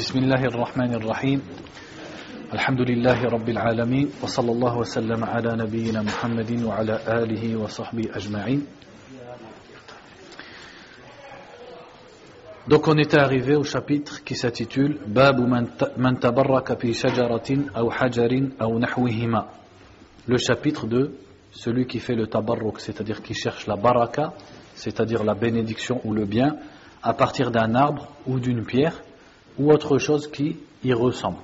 بسم الله الرحمن الرحيم الحمد لله رب العالمين وصلى الله وسلم على نبينا محمد وعلى آله وصحبه أجمعين. Donc on était arrivé au chapitre qui s'intitule Babu man tabarraka fi shajaratin aw hajarin aw nahwihima. Le chapitre de celui qui fait le tabarruk, c'est-à-dire qui cherche la baraka, c'est-à-dire la bénédiction ou le bien à partir d'un arbre ou d'une pierre ou autre chose qui y ressemble.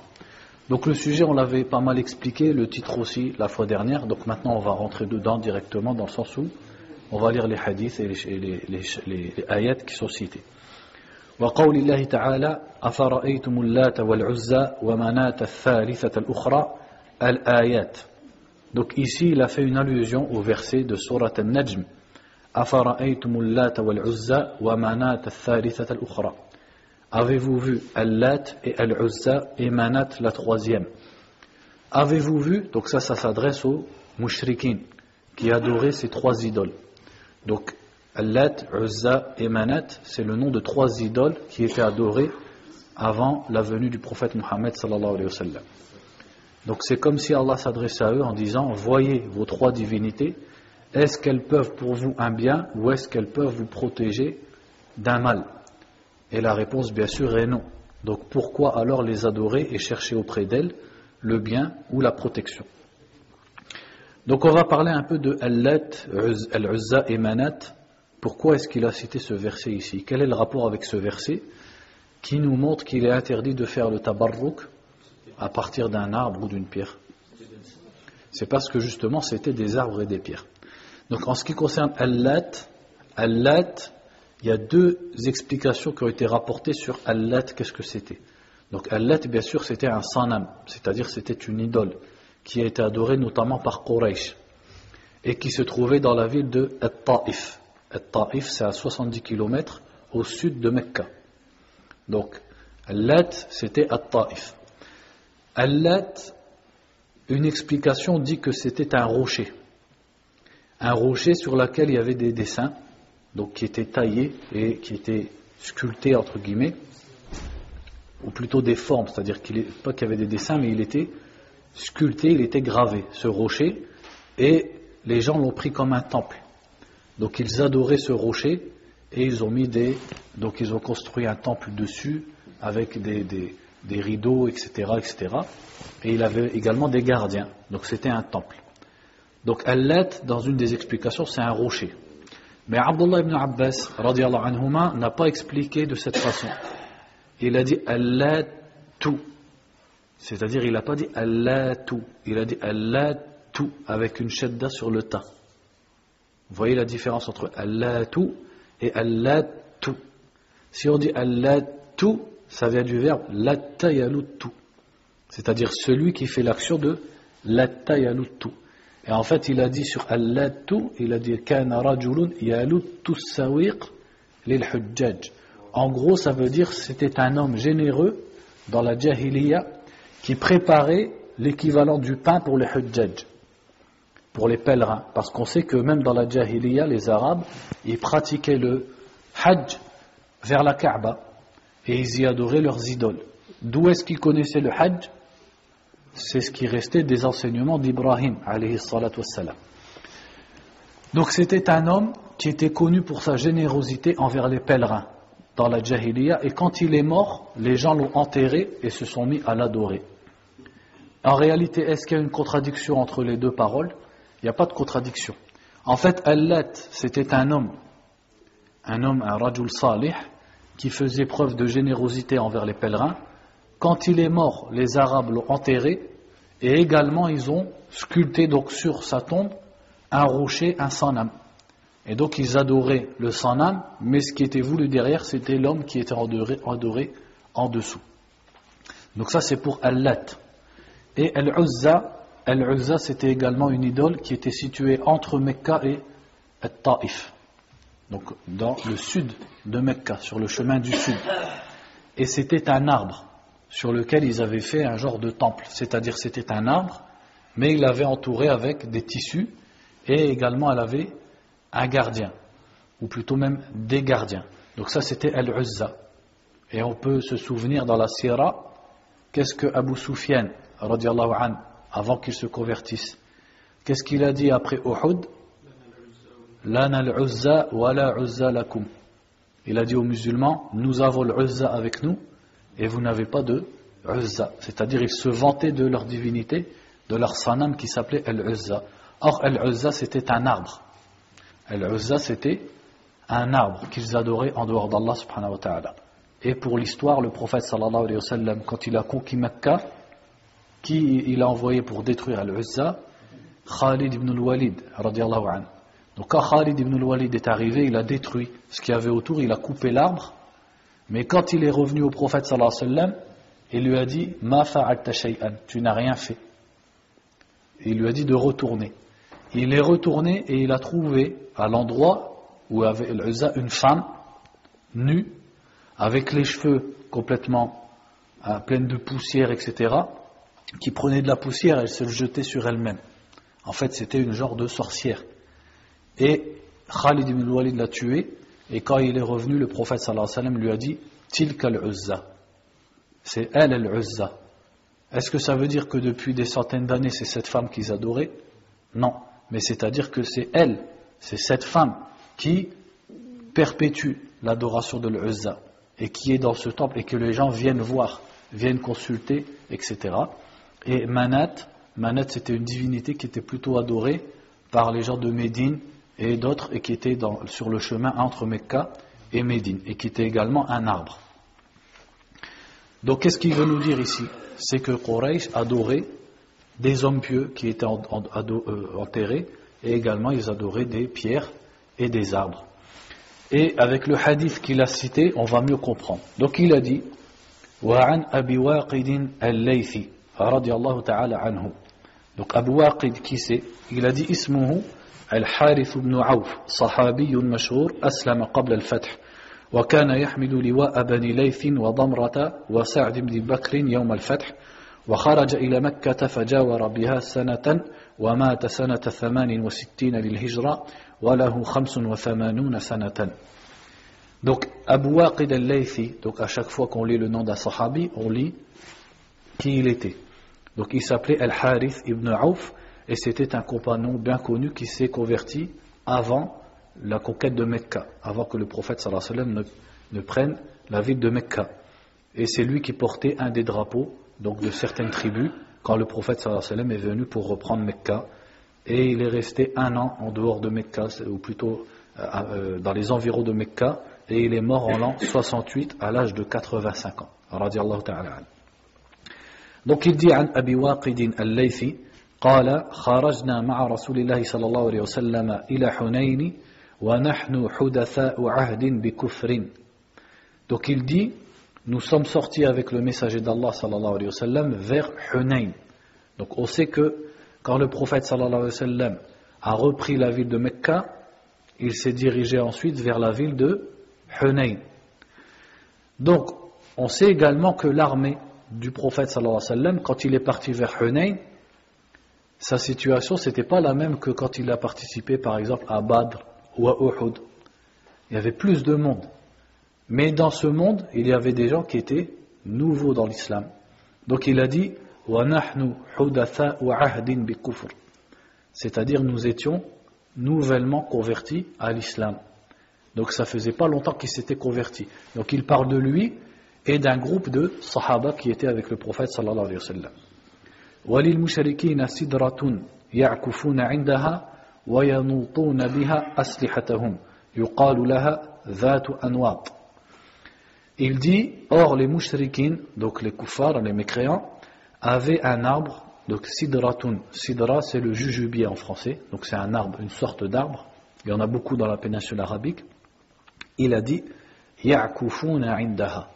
Donc le sujet on l'avait pas mal expliqué, le titre aussi la fois dernière, donc maintenant on va rentrer dedans directement dans le sens où on va lire les hadiths et les ayats qui sont cités. وقول الله تعالى أفرأيتم اللات والعزى ومناة الثالثة الأخرى الآيات. Donc ici il a fait une allusion au verset de Surat An-Najm. أفرأيتم اللات والعزى ومناة الثالثة الأخرى. Avez-vous vu Al-Lat et Al-Uzza et Manat la troisième? Avez-vous vu? Donc ça s'adresse aux mushrikin qui adoraient ces trois idoles. Donc Al-Lat, Uzza et Manat, c'est le nom de trois idoles qui étaient adorées avant la venue du prophète Mohammed sallallahu alayhi wa sallam. Donc c'est comme si Allah s'adressait à eux en disant: voyez vos trois divinités, est-ce qu'elles peuvent pour vous un bien ou est-ce qu'elles peuvent vous protéger d'un mal? Et la réponse bien sûr est non. Donc pourquoi alors les adorer et chercher auprès d'elles le bien ou la protection? Donc on va parler un peu de Al-Lat, Al-Uzza et Manat. Pourquoi est-ce qu'il a cité ce verset ici? Quel est le rapport avec ce verset qui nous montre qu'il est interdit de faire le tabarruk à partir d'un arbre ou d'une pierre? C'est parce que justement c'était des arbres et des pierres. Donc en ce qui concerne Al-Lat, il y a deux explications qui ont été rapportées sur Al-Lat, qu'est-ce que c'était. Donc Al-Lat, bien sûr, c'était un sanam, c'est-à-dire c'était une idole qui a été adorée notamment par Quraysh et qui se trouvait dans la ville de At-Ta'if. At-Ta'if, c'est à 70 km au sud de Mecca. Donc Al-Lat, c'était At-Ta'if. Al-Lat, une explication dit que c'était un rocher sur lequel il y avait des dessins, donc qui étaient taillés et qui étaient sculptés entre guillemets, ou plutôt des formes, c'est-à-dire pas qu'il y avait des dessins, mais il était sculpté, il était gravé, ce rocher, et les gens l'ont pris comme un temple. Donc ils adoraient ce rocher et ils ont donc ils ont construit un temple dessus avec des rideaux, etc., etc. Et il avait également des gardiens. Donc c'était un temple. Donc Al-Lat, dans une des explications, c'est un rocher. Mais Abdullah ibn Abbas radiyallahu anhuma n'a pas expliqué de cette façon. Il a dit Al-Latu, c'est-à-dire il n'a pas dit Al-Latu, il a dit Al-Latu avec une shadda sur le ta. Vous voyez la différence entre Al-Latu et Al-Latu. Si on dit Al-Latu, ça vient du verbe Latta yalutu, c'est-à-dire celui qui fait l'action de Latta yalutu. Et en fait, il a dit sur Al-Latu, il a dit Kana rajulun yalutu sawiq lil hujjaj. En gros, ça veut dire c'était un homme généreux dans la Jahiliya qui préparait l'équivalent du pain pour les hujjaj, pour les pèlerins, parce qu'on sait que même dans la Jahiliya, les Arabes, ils pratiquaient le Hajj vers la Kaaba et ils y adoraient leurs idoles. D'où est-ce qu'ils connaissaient le Hajj? C'est ce qui restait des enseignements d'Ibrahim alayhi salatu wassalam. Donc c'était un homme qui était connu pour sa générosité envers les pèlerins dans la Jahiliya, et quand il est mort, les gens l'ont enterré et se sont mis à l'adorer. En réalité, est-ce qu'il y a une contradiction entre les deux paroles? Il n'y a pas de contradiction. En fait, Al-Lat, c'était un homme, un rajul salih, qui faisait preuve de générosité envers les pèlerins. Quand il est mort, les Arabes l'ont enterré, et également ils ont sculpté donc sur sa tombe un rocher, un sanam. Et donc ils adoraient le sanam, mais ce qui était voulu derrière, c'était l'homme qui était adoré en dessous. Donc ça c'est pour Al-Lat. Et Al-Uzza, c'était également une idole qui était située entre Mecca et At-Ta'if, donc dans le sud de Mecca, sur le chemin du sud. Et c'était un arbre sur lequel ils avaient fait un genre de temple, c'est-à-dire c'était un arbre, mais il l'avait entouré avec des tissus, et également elle avait un gardien, ou plutôt même des gardiens. Donc ça c'était Al-Uzza. Et on peut se souvenir dans la Sira, qu'est-ce que Abu Sufyan, radiallahu anhu, avant qu'il se convertisse, qu'est-ce qu'il a dit après Uhud? Lana al-Uzza wa la Uzza lakum. Il a dit aux musulmans, nous avons l'Uzza avec nous, et vous n'avez pas de Uzza. C'est-à-dire, ils se vantaient de leur divinité, de leur sanam qui s'appelait Al-Uzza. Or, Al-Uzza, c'était un arbre. Al-Uzza, c'était un arbre qu'ils adoraient en dehors d'Allah subhanahu wa ta'ala. Et pour l'histoire, le prophète sallallahu alayhi wa sallam, quand il a conquis Mecca, qui il a envoyé pour détruire Al-Uzza? Khalid ibn al-Walid, radiallahu anhu. Donc quand Khalid ibn al-Walid est arrivé, il a détruit ce qu'il y avait autour, il a coupé l'arbre. Mais quand il est revenu au prophète sallallahu alayhi wa sallam, il lui a dit « Ma fa'alta shay'an » tu n'as rien fait. Il lui a dit de retourner. Il est retourné et il a trouvé à l'endroit où avait Al-Uzza une femme nue, avec les cheveux complètement pleins de poussière, etc., qui prenait de la poussière et elle se le jetait sur elle-même. En fait, c'était une genre de sorcière. Et Khalid ibn al-Walid l'a tué, et quand il est revenu, le prophète sallallahu alayhi wa sallam lui a dit « Tilka al-Uzza » c'est elle al-Uzza. Est-ce que ça veut dire que depuis des centaines d'années, c'est cette femme qu'ils adoraient? Non, mais c'est-à-dire que c'est elle, c'est cette femme qui perpétue l'adoration de l'Uzza et qui est dans ce temple et que les gens viennent voir, viennent consulter, etc. Et Manat, c'était une divinité qui était plutôt adorée par les gens de Médine et d'autres, et qui était sur le chemin entre Mecca et Médine, et qui était également un arbre. Donc qu'est-ce qu'il veut nous dire ici? C'est que Quraysh adorait des hommes pieux qui étaient enterrés, et également ils adoraient des pierres et des arbres. Et avec le hadith qu'il a cité, on va mieux comprendre. Donc il a dit وعن أبي واقد الليثي رضي الله تعالى عنه. Donc Abu Waqid, qui c'est? Il a dit اسمه الحارث بن عوف صحابي مشهور أسلم قبل الفتح وكان يحمل لواء بني ليث وضمرة وسعد بن بكر يوم الفتح وخرج إلى مكة فجاور بها سنة ومات سنة 68 للهجرة وله 85 سنة. Donc Abu Waqid al-Laythi, donc à chaque fois qu'on lit le nom d'un sahabi, on lit qui il était. Donc il s'appelait Al-Harith ibn Auf, et c'était un compagnon bien connu qui s'est converti avant la conquête de Mecca, avant que le prophète sallallahu alayhi wa sallam ne prenne la ville de Mecca. Et c'est lui qui portait un des drapeaux, donc de certaines tribus, quand le prophète sallallahu alayhi wa sallam est venu pour reprendre Mecca. Et il est resté 1 an en dehors de Mecca, ou plutôt dans les environs de Mecca, et il est mort en l'an 68 à l'âge de 85 ans. Radiallahu ta'ala. Donc il dit عن أبي واقد الليثي قال خرجنا مع رسول الله صلى الله عليه وسلم إلى حنين ونحن حدثاء عهد بكفر. Donc il dit, nous sommes sortis avec le messager d'Allah sallallahu alayhi wa sallam vers Hunayn. Donc on sait que quand le prophète sallallahu alayhi wa sallam a repris la ville de Mecca, il s'est dirigé ensuite vers la ville de Hunayn. Donc on sait également que l'armée du prophète sallallahu alayhi wa sallam, quand il est parti vers Hunayn, sa situation c'était pas la même que quand il a participé par exemple à Badr ou à Uhud. Il y avait plus de monde. Mais dans ce monde, il y avait des gens qui étaient nouveaux dans l'islam. Donc il a dit وَنَحْنُ حُدَثَاءُ عَهْدٍ بِكُفْرٍ, c'est-à-dire nous étions nouvellement convertis à l'islam. Donc ça faisait pas longtemps qu'il s'était converti. Donc il parle de lui et d'un groupe de sahaba qui étaient avec le prophète sallallahu alayhi wa sallam. وَلِلْمُشْرِكِينَ سِدْرَةٌ يَعْكُفُونَ عِنْدَهَا وَيَنُوطُونَ بِهَا أَسْلِحَتَهُمْ يُقَالُ لَهَا ذَاتُ أَنْوَاطٍ. Il dit, or les mouchriquines, donc les kuffars, les mécréants, avaient un arbre, donc sidratun. Sidra, c'est le jujubier en français, donc c'est un arbre, une sorte d'arbre. Il y en a beaucoup dans la péninsule arabique. Il a dit, ya'kufuna indaha.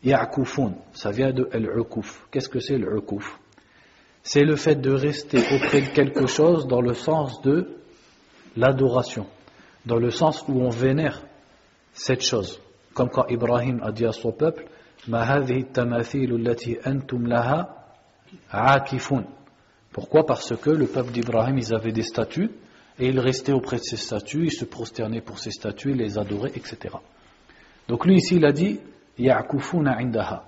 Ya'kufun, ça vient de al-ukuf. Qu'est-ce que c'est al-ukuf? C'est le fait de rester auprès de quelque chose dans le sens de l'adoration, dans le sens où on vénère cette chose. Comme quand Ibrahim a dit à son peuple, Ma hadhihi tamathilu allati antum laha aakifun. Pourquoi? Parce que le peuple d'Ibrahim, ils avaient des statues, et ils restaient auprès de ces statues, ils se prosternaient pour ces statues, ils les adoraient, etc. Donc lui ici, il a dit, يعكفون عندها.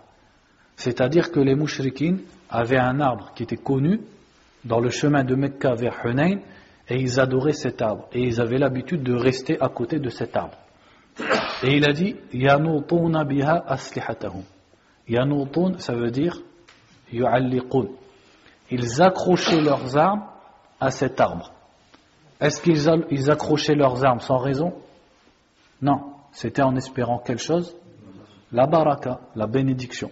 C'est-à-dire que les mouchriquines avaient un arbre qui était connu dans le chemin de Mecca vers Hunayn, et ils adoraient cet arbre, et ils avaient l'habitude de rester à côté de cet arbre. Et il a dit yanutuna biha aslihatahum. Yanutun, ça veut dire yu'alliqun. Ils accrochaient leurs armes à cet arbre. Est-ce qu'ils accrochaient leurs armes sans raison? Non, c'était en espérant quelle chose? La baraka, la bénédiction.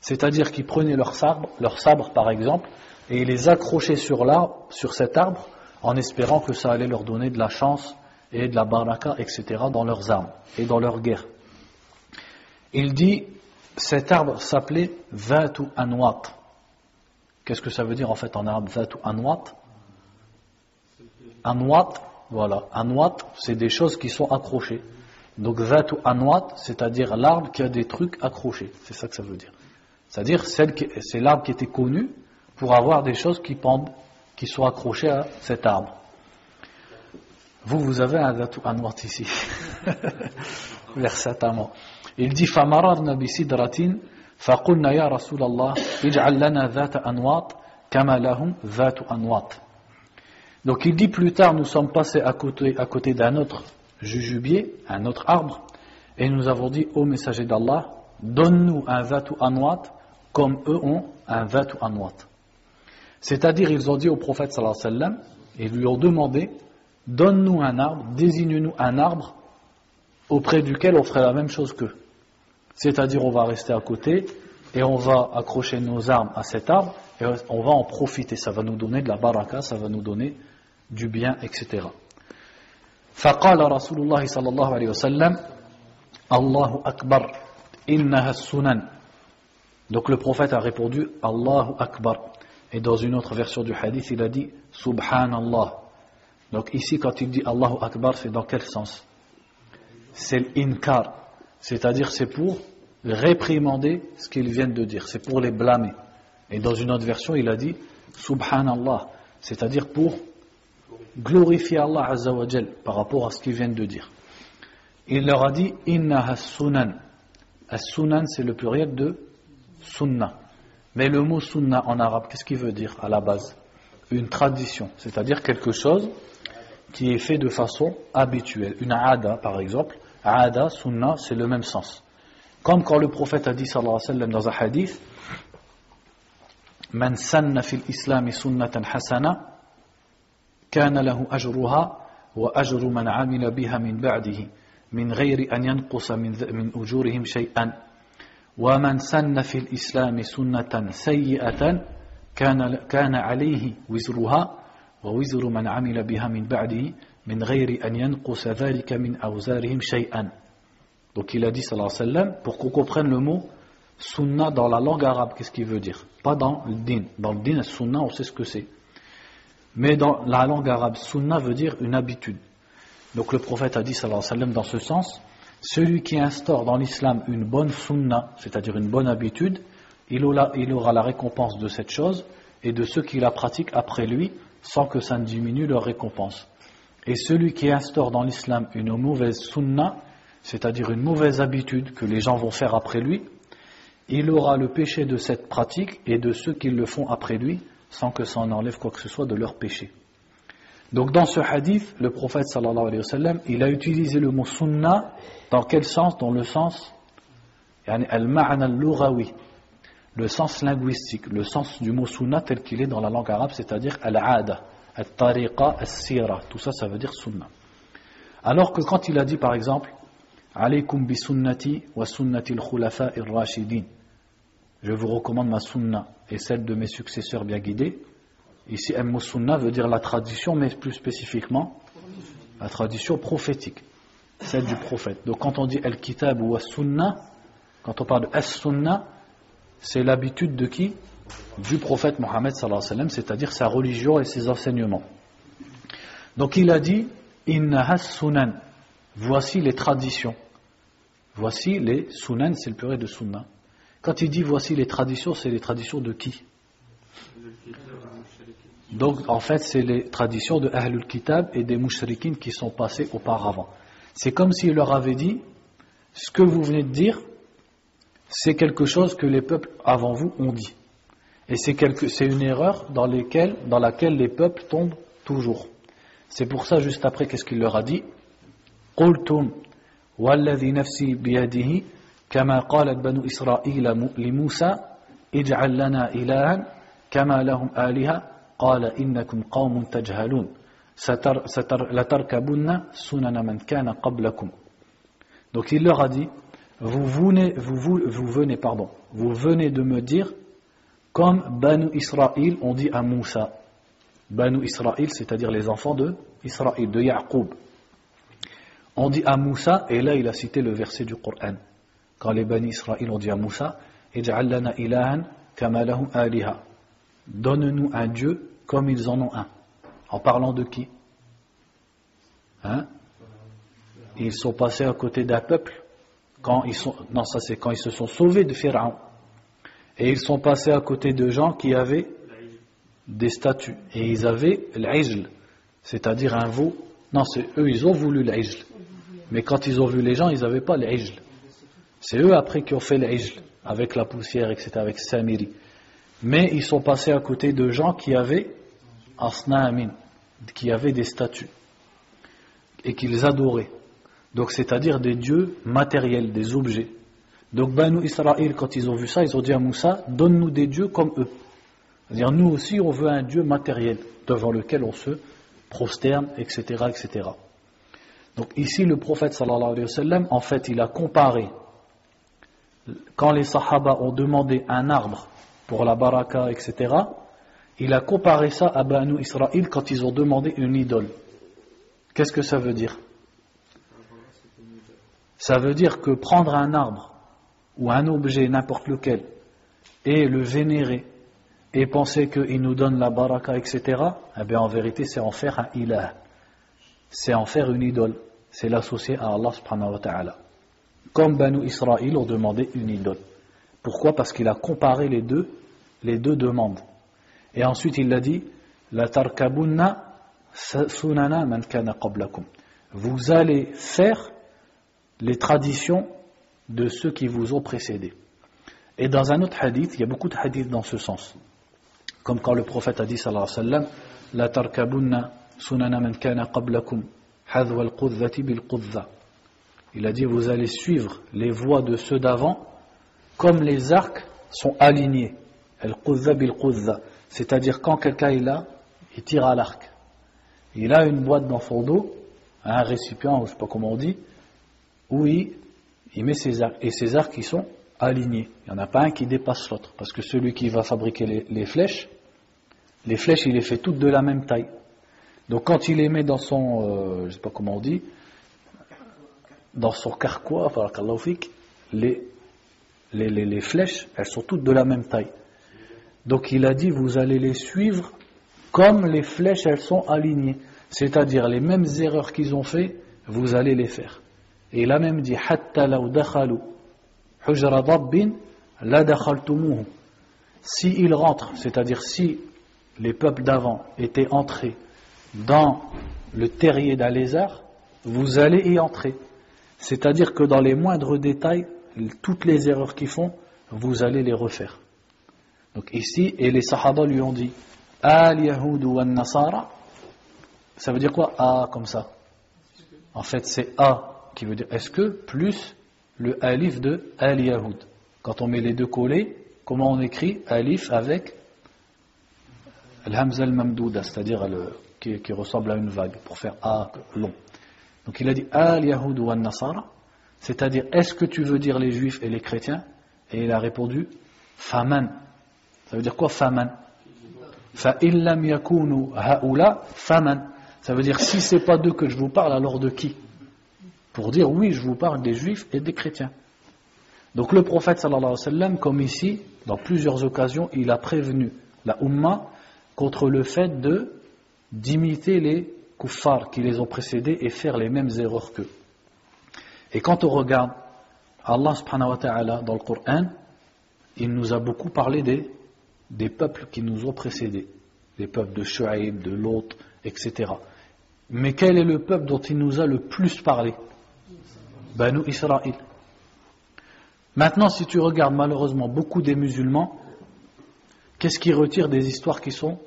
C'est-à-dire qu'ils prenaient leur sabre par exemple, et ils les accrochaient sur cet arbre, en espérant que ça allait leur donner de la chance et de la baraka, etc. dans leurs armes et dans leur guerre. Il dit, cet arbre s'appelait Zatu Anwat. Qu'est-ce que ça veut dire en fait en arabe, Zatu Anwat? Anwat, voilà, Anwat, c'est des choses qui sont accrochées. Donc Zatu Anwat, c'est-à-dire l'arbre qui a des trucs accrochés, c'est ça que ça veut dire. C'est-à-dire c'est l'arbre qui était connu pour avoir des choses qui pendent, qui sont accrochées à cet arbre. Vous avez un Zatu Anwat ici, versatamment. Il dit فَمَرَرْنَا بِسِدْرَةٍ فَقُلْنَا يَا رَسُولَ اللَّهِ اجْعَلْ لَنَا ذَاتَ أَنْوَاطٍ كَمَا لَهُمْ ذَاتُ أَنْوَاطٍ. Donc il dit plus tard, nous sommes passés à côté d'un autre jujubier, un autre arbre, et nous avons dit, ô messager d'Allah, donne-nous un Zatu Anwat comme eux ont un Zatu Anwat. C'est-à-dire, ils ont dit au prophète sallallahu alayhi wa sallam, et lui ont demandé, donne-nous un arbre, désigne-nous un arbre auprès duquel on ferait la même chose qu'eux. C'est-à-dire, on va rester à côté et on va accrocher nos armes à cet arbre et on va en profiter. Ça va nous donner de la baraka, ça va nous donner du bien, etc. فقال رسول الله صلى الله عليه وسلم الله أكبر إنها السنن. Donc le prophète a répondu Allahu Akbar. Et dans une autre version du hadith, il a dit Subhanallah. Donc ici, quand il dit Allahu Akbar, c'est dans quel sens? C'est l'inkar. C'est-à-dire, c'est pour réprimander ce qu'ils viennent de dire. C'est pour les blâmer. Et dans une autre version, il a dit Subhanallah. C'est-à-dire pour glorifier Allah Azza wa Jal par rapport à ce qu'ils viennent de dire. Il leur a dit Inna as-sunan. As-sunan, c'est le pluriel de sunnah. Mais le mot sunnah en arabe, qu'est-ce qu'il veut dire à la base? Une tradition, c'est-à-dire quelque chose qui est fait de façon habituelle. Une aada, par exemple. Aada, sunnah, c'est le même sens. Comme quand le prophète a dit, sallallahu alayhi wa sallam, dans un hadith, Man sanna fil islami sunnatan hasana, kana lahu ajruha, wa ajru man amila biha min ba'dihi, min ghayri an yanqusa min ujurihim shay'an. ومن سن في الإسلام سنة سيئة كان عليه وزرها ووزر من عمل بها من بعده من غير أن ينقص ذلك من أوزارهم شيئا. Donc il a dit sallallahu alayhi wa sallam, pour qu'on comprenne le mot sunna dans la langue arabe, qu'est-ce qu'il veut dire? Pas dans le din. Dans le din, sunna, on sait ce que c'est. Mais dans la langue arabe, sunna veut dire une habitude. Donc le prophète a dit sallallahu alayhi wa sallam dans ce sens, celui qui instaure dans l'islam une bonne sunna, c'est-à-dire une bonne habitude, il aura la récompense de cette chose et de ceux qui la pratiquent après lui sans que ça ne diminue leur récompense. Et celui qui instaure dans l'islam une mauvaise sunna, c'est-à-dire une mauvaise habitude que les gens vont faire après lui, il aura le péché de cette pratique et de ceux qui le font après lui sans que ça en enlève quoi que ce soit de leur péché. Donc dans ce hadith, le prophète sallallahu alayhi wa sallam, il a utilisé le mot sunna dans quel sens? Dans le sens al-ma'na al-lughawi, le sens linguistique, le sens du mot sunna tel qu'il est dans la langue arabe, c'est-à-dire al-aada, al-tariqa, al-sira, tout ça, ça veut dire sunna. Alors que quand il a dit par exemple alaykum bi sunnati wa sunnati al-khulafa ar-rashidin, je vous recommande ma sunna et celle de mes successeurs bien guidés. Ici, un mot sunna veut dire la tradition, mais plus spécifiquement, la tradition prophétique, celle du prophète. Donc quand on dit al-kitab ou as-sunna, quand on parle de as-sunna, c'est l'habitude de qui? Du prophète Mohammed sallallahu alayhi wa sallam, c'est-à-dire sa religion et ses enseignements. Donc il a dit, inna as-sunan, voici les traditions. Voici les sunan, c'est le pluriel de sunna. Quand il dit voici les traditions, c'est les traditions de qui? Donc en fait c'est les traditions de Ahlul Kitab et des Mushrikines qui sont passés auparavant. C'est comme s'il leur avait dit ce que vous venez de dire, c'est quelque chose que les peuples avant vous ont dit. Et c'est une erreur dans laquelle les peuples tombent toujours. C'est pour ça, juste après, qu'est-ce qu'il leur a dit? قُلْتُمْ وَالَّذِي نَفْسِي بِيَدِهِ كَمَا قَالَتْ بَنُو إِسْرَائِيلَ لِمُوسَى اجْعَلْ لَنَا إِلَهًا كَمَا لَهُمْ آلِهَةٌ قَالَ إِنَّكُمْ قَوْمٌ تَجْهَلُونَ لَتَرْكَبُنَّ سُنَنَ مَنْ كَانَ قَبْلَكُمْ. Donc il leur a dit, vous venez de me dire comme Banu Israël ont dit à Moussa. Banu Israël, c'est-à-dire les enfants de Israël, de Ya'qub. On dit à Moussa, et là il a cité le verset du Coran. Quand les Banu Israël ont dit à Moussa, Ij'al lana ilahan kama lahum aliha. Donne-nous un Dieu comme ils en ont un. En parlant de qui? Ils sont passés à côté d'un peuple quand ils se sont sauvés de Pharaon. Et ils sont passés à côté de gens qui avaient des statues. Et ils avaient l'ijl, c'est-à-dire un veau. Non, c'est eux, ils ont voulu l'ijl. Mais quand ils ont vu les gens, ils n'avaient pas l'ijl. C'est eux après qui ont fait l'ijl, avec la poussière, etc., avec Samiri. Mais ils sont passés à côté de gens qui avaient asna'amin, qui avaient des statues. Et qu'ils adoraient. Donc c'est-à-dire des dieux matériels, des objets. Donc Banu Israël, quand ils ont vu ça, ils ont dit à Moussa, donne-nous des dieux comme eux. C'est-à-dire nous aussi on veut un Dieu matériel, devant lequel on se prosterne, etc., etc. Donc ici le prophète sallallahu alayhi wa sallam, en fait il a comparé, quand les sahaba ont demandé un arbre pour la baraka, etc., il a comparé ça à Banu Israël quand ils ont demandé une idole. Qu'est-ce que ça veut dire? Ça veut dire que prendre un arbre ou un objet, n'importe lequel, et le vénérer, et penser qu'il nous donne la baraka, etc., eh bien en vérité c'est en faire un ilah. C'est en faire une idole. C'est l'associer à Allah subhanahu wa ta'ala. Comme Banu Israël ont demandé une idole. Pourquoi? Parce qu'il a comparé les deux demandes. Et ensuite il a dit, La tarkabunna sunana man kana qablakum. Vous allez faire les traditions de ceux qui vous ont précédés. Et dans un autre hadith, il y a beaucoup de hadiths dans ce sens. Comme quand le prophète a dit sallallahu alayhi wa sallam, La tarkabunna sunana man kana qablakum hadwa al-qudhati bil-qudha. Il a dit, vous allez suivre les voies de ceux d'avant comme les arcs sont alignés. Al-qudha bil-qudha. C'est-à-dire quand quelqu'un il tire à l'arc. Il a une boîte dans son dos, un récipient, je ne sais pas comment on dit, où il met ses arcs. Et ces arcs, ils sont alignés. Il n'y en a pas un qui dépasse l'autre. Parce que celui qui va fabriquer les flèches, il les fait toutes de la même taille. Donc quand il les met dans son, je ne sais pas comment on dit, dans son carquois, les flèches, elles sont toutes de la même taille. Donc il a dit, vous allez les suivre comme les flèches, elles sont alignées. C'est-à-dire les mêmes erreurs qu'ils ont fait, vous allez les faire. Et il a même dit, Hatta law dakhalu hujra dabbin la dakhaltumuhu. Si ils rentrent, c'est-à-dire si les peuples d'avant étaient entrés dans le terrier d'un lézard, vous allez y entrer. C'est-à-dire que dans les moindres détails, toutes les erreurs qu'ils font, vous allez les refaire. Donc ici, et les sahaba lui ont dit, Al-Yahudu wa-Nasara, ça veut dire quoi? A comme ça. En fait, c'est A qui veut dire est-ce que plus le alif de Al-Yahud. Quand on met les deux collés, comment on écrit alif avec al-hamza al-mamdouda, c'est-à-dire qui ressemble à une vague, pour faire A long. Donc il a dit Al-Yahud wa Nasara, c'est-à-dire est-ce que tu veux dire les juifs et les chrétiens? Et il a répondu Faman. Ça veut dire quoi Faman? Fa illam yakunu haula faman. Ça veut dire si c'est pas d'eux que je vous parle, alors de qui? Pour dire oui, je vous parle des juifs et des chrétiens. Donc le prophète sallallahu alayhi wa sallam, comme ici, dans plusieurs occasions, il a prévenu la Ummah contre le fait d'imiter les kuffars qui les ont précédés et faire les mêmes erreurs qu'eux. Et quand on regarde Allah subhanahu wa ta'ala dans le Coran, il nous a beaucoup parlé des peuples qui nous ont précédés, les peuples de Shu'aib, de Lot, etc. Mais quel est le peuple dont il nous a le plus parlé? Banu Israël. Maintenant, si tu regardes malheureusement beaucoup des musulmans, qu'est-ce qu'ils retirent des histoires qui sont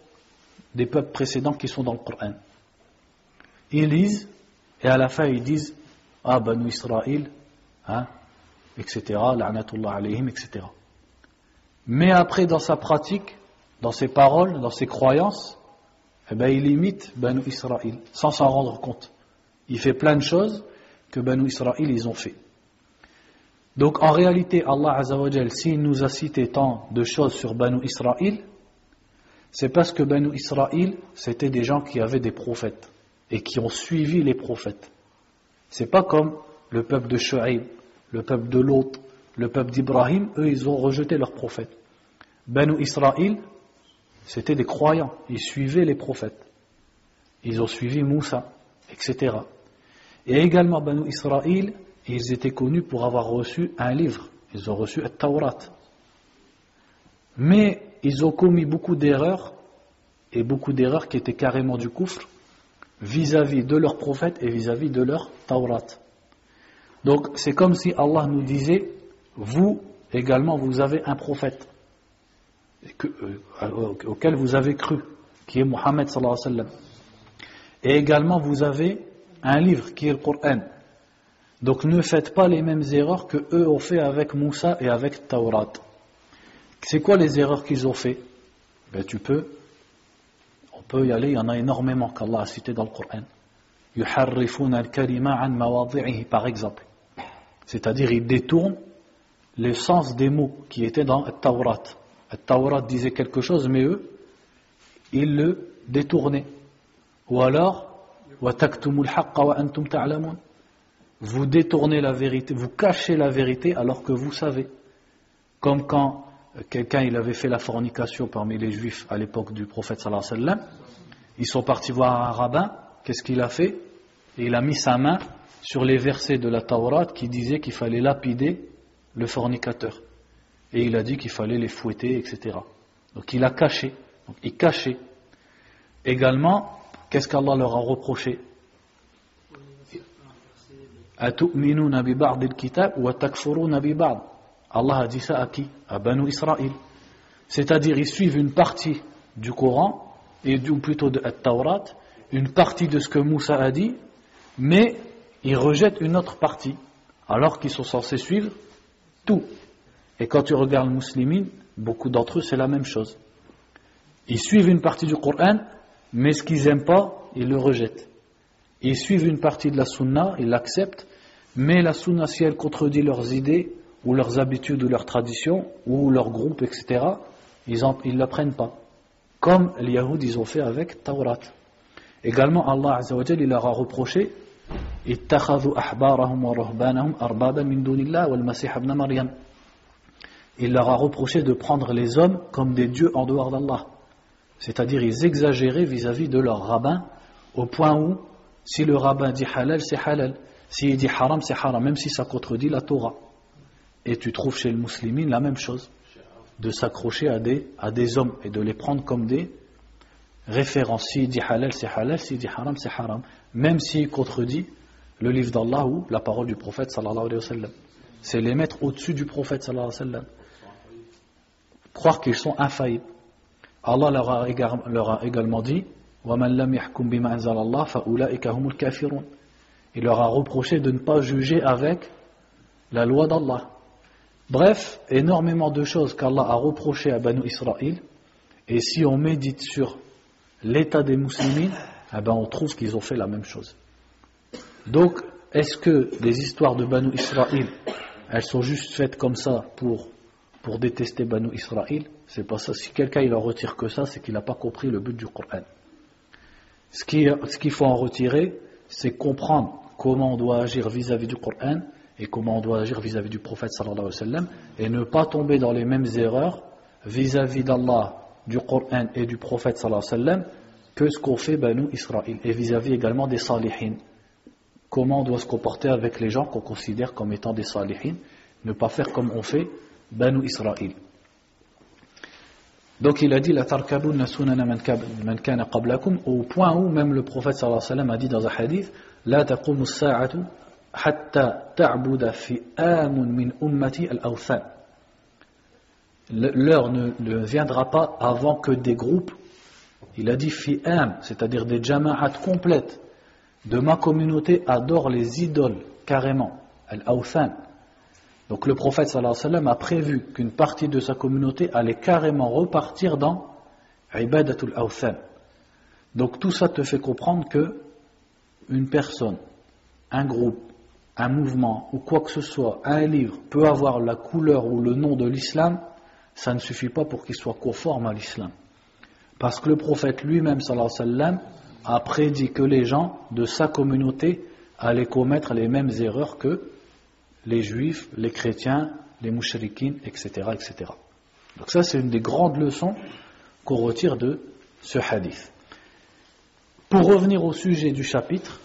des peuples précédents qui sont dans le Coran? Ils lisent et à la fin ils disent ah Banu Israël, hein, etc. La'natullah alayhim, etc. Mais après dans sa pratique, dans ses paroles, dans ses croyances, eh ben, il imite Banu Israël sans s'en rendre compte. Il fait plein de choses que Banu Israël ils ont fait. Donc en réalité, Allah Azza wa Jal, s'il nous a cité tant de choses sur Banu Israël, c'est parce que Banu Israël, c'était des gens qui avaient des prophètes et qui ont suivi les prophètes. C'est pas comme le peuple de Shu'aib, le peuple de Lot, le peuple d'Ibrahim, eux ils ont rejeté leurs prophètes. Banu Israël, c'était des croyants, ils suivaient les prophètes. Ils ont suivi Moussa, etc. Et également Banu Israël, ils étaient connus pour avoir reçu un livre. Ils ont reçu le Taurat. Mais ils ont commis beaucoup d'erreurs, et beaucoup d'erreurs qui étaient carrément du kufr, vis-à-vis de leurs prophètes et vis-à-vis de leur Taurat. Donc c'est comme si Allah nous disait, vous également vous avez un prophète auquel vous avez cru, qui est Muhammad sallallahu alayhi wa sallam. Et également vous avez un livre qui est le Coran. Donc ne faites pas les mêmes erreurs que eux ont fait avec Moussa et avec Taurat. C'est quoi les erreurs qu'ils ont fait? Ben on peut y aller, il y en a énormément qu'Allah a cité dans le Coran. Yuharrifuna al-kalima an mawadhi'ihi, par exemple. C'est-à-dire ils détournent le sens des mots qui étaient dans le Taurat. Le Taurat disait quelque chose, mais eux, ils le détournaient. Ou alors, wa taktumul haqqa wa antum ta'lamun. Vous détournez la vérité, vous cachez la vérité alors que vous savez. Comme quand quelqu'un il avait fait la fornication parmi les juifs à l'époque du prophète sallallahu alayhi wa sallam, ils sont partis voir un rabbin, qu'est-ce qu'il a fait? Il a mis sa main sur les versets de la Taurat qui disaient qu'il fallait lapider le fornicateur. Et il a dit qu'il fallait les fouetter, etc. Donc il a caché, donc il cachait. Également, qu'est-ce qu'Allah leur a reproché? Atu'minuna bi ba'd al-kitab wa takfuruna bi ba'd. Allah a dit ça à qui? À Banu Israël. C'est-à-dire ils suivent une partie du Coran, ou plutôt de At-Tawrat, une partie de ce que Moussa a dit, mais ils rejettent une autre partie, alors qu'ils sont censés suivre tout. Et quand tu regardes les musulmans, beaucoup d'entre eux c'est la même chose. Ils suivent une partie du Coran, mais ce qu'ils n'aiment pas, ils le rejettent. Ils suivent une partie de la sunna, ils l'acceptent, mais la sunna, si elle contredit leurs idées, ou leurs habitudes, ou leurs traditions, ou leur groupe, etc., ils ne la prennent pas. Comme les Yahoud, ils ont fait avec Taurat. Également, Allah Azza wa Jal, il leur a reproché ittakhadhu ahbarahum wa ruhbanahum arbaba min dunillah wal masih ibn Maryam. Il leur a reproché de prendre les hommes comme des dieux en dehors d'Allah. C'est-à-dire, ils exagéraient vis-à-vis de leur rabbin, au point où, si le rabbin dit halal, c'est halal. S'il dit haram, c'est haram, même si ça contredit la Torah. Et tu trouves chez le musulman la même chose, de s'accrocher à des hommes et de les prendre comme des références. S'il dit halal, c'est halal, s'il dit haram, c'est haram. Même s'il contredit le livre d'Allah ou la parole du prophète sallallahu alayhi wa sallam. C'est les mettre au-dessus du prophète sallallahu alayhi wa sallam. Croire qu'ils sont infaillibles. Allah leur a également dit وَمَنْ لَمْ يَحْكُمْ بِمَا أَنزَلَ اللَّهُ فَأُولَئِكَ هُمُ الْكَافِرُونَ. Il leur a reproché de ne pas juger avec la loi d'Allah. Bref, énormément de choses qu'Allah a reproché à Banu Israël, et si on médite sur l'état des musulmans, eh ben on trouve qu'ils ont fait la même chose. Donc, est-ce que les histoires de Banu Israël, elles sont juste faites comme ça pour détester Banu Israël? C'est pas ça. Si quelqu'un il en retire que ça, c'est qu'il n'a pas compris le but du Coran. Ce qu'il faut en retirer, c'est comprendre comment on doit agir vis-à-vis du Coran et comment on doit agir vis-à-vis du prophète sallallahu alayhi wa sallam, et ne pas tomber dans les mêmes erreurs vis-à-vis d'Allah, du Coran et du prophète sallallahu alayhi wa sallam que ce qu'ont fait Banu Israël, et vis-à-vis également des salihin. Comment on doit se comporter avec les gens qu'on considère comme étant des salihin, ne pas faire comme on fait Banu Israël. Donc il a dit la tarkabunna sunana man kana qablakum, au point où même le prophète sallallahu alayhi wa sallam a dit dans un hadith la taqumu as-sa'atu حتى تعبد فئام من أمتي الأوثان. L'heure ne viendra pas avant que des groupes, il a dit fi'am, c'est-à-dire des jama'at complètes de ma communauté adorent les idoles carrément, al-awthan. Donc le prophète sallallahu alayhi wa sallam a prévu qu'une partie de sa communauté allait carrément repartir dans ibadatul awthan. Donc tout ça te fait comprendre que une personne, un groupe, un mouvement ou quoi que ce soit, un livre peut avoir la couleur ou le nom de l'islam, ça ne suffit pas pour qu'il soit conforme à l'islam. Parce que le prophète lui-même sallallahu alayhi wa sallam a prédit que les gens de sa communauté allaient commettre les mêmes erreurs que les juifs, les chrétiens, les mouchrikines, etc., etc. Donc ça c'est une des grandes leçons qu'on retire de ce hadith. Pour revenir au sujet du chapitre,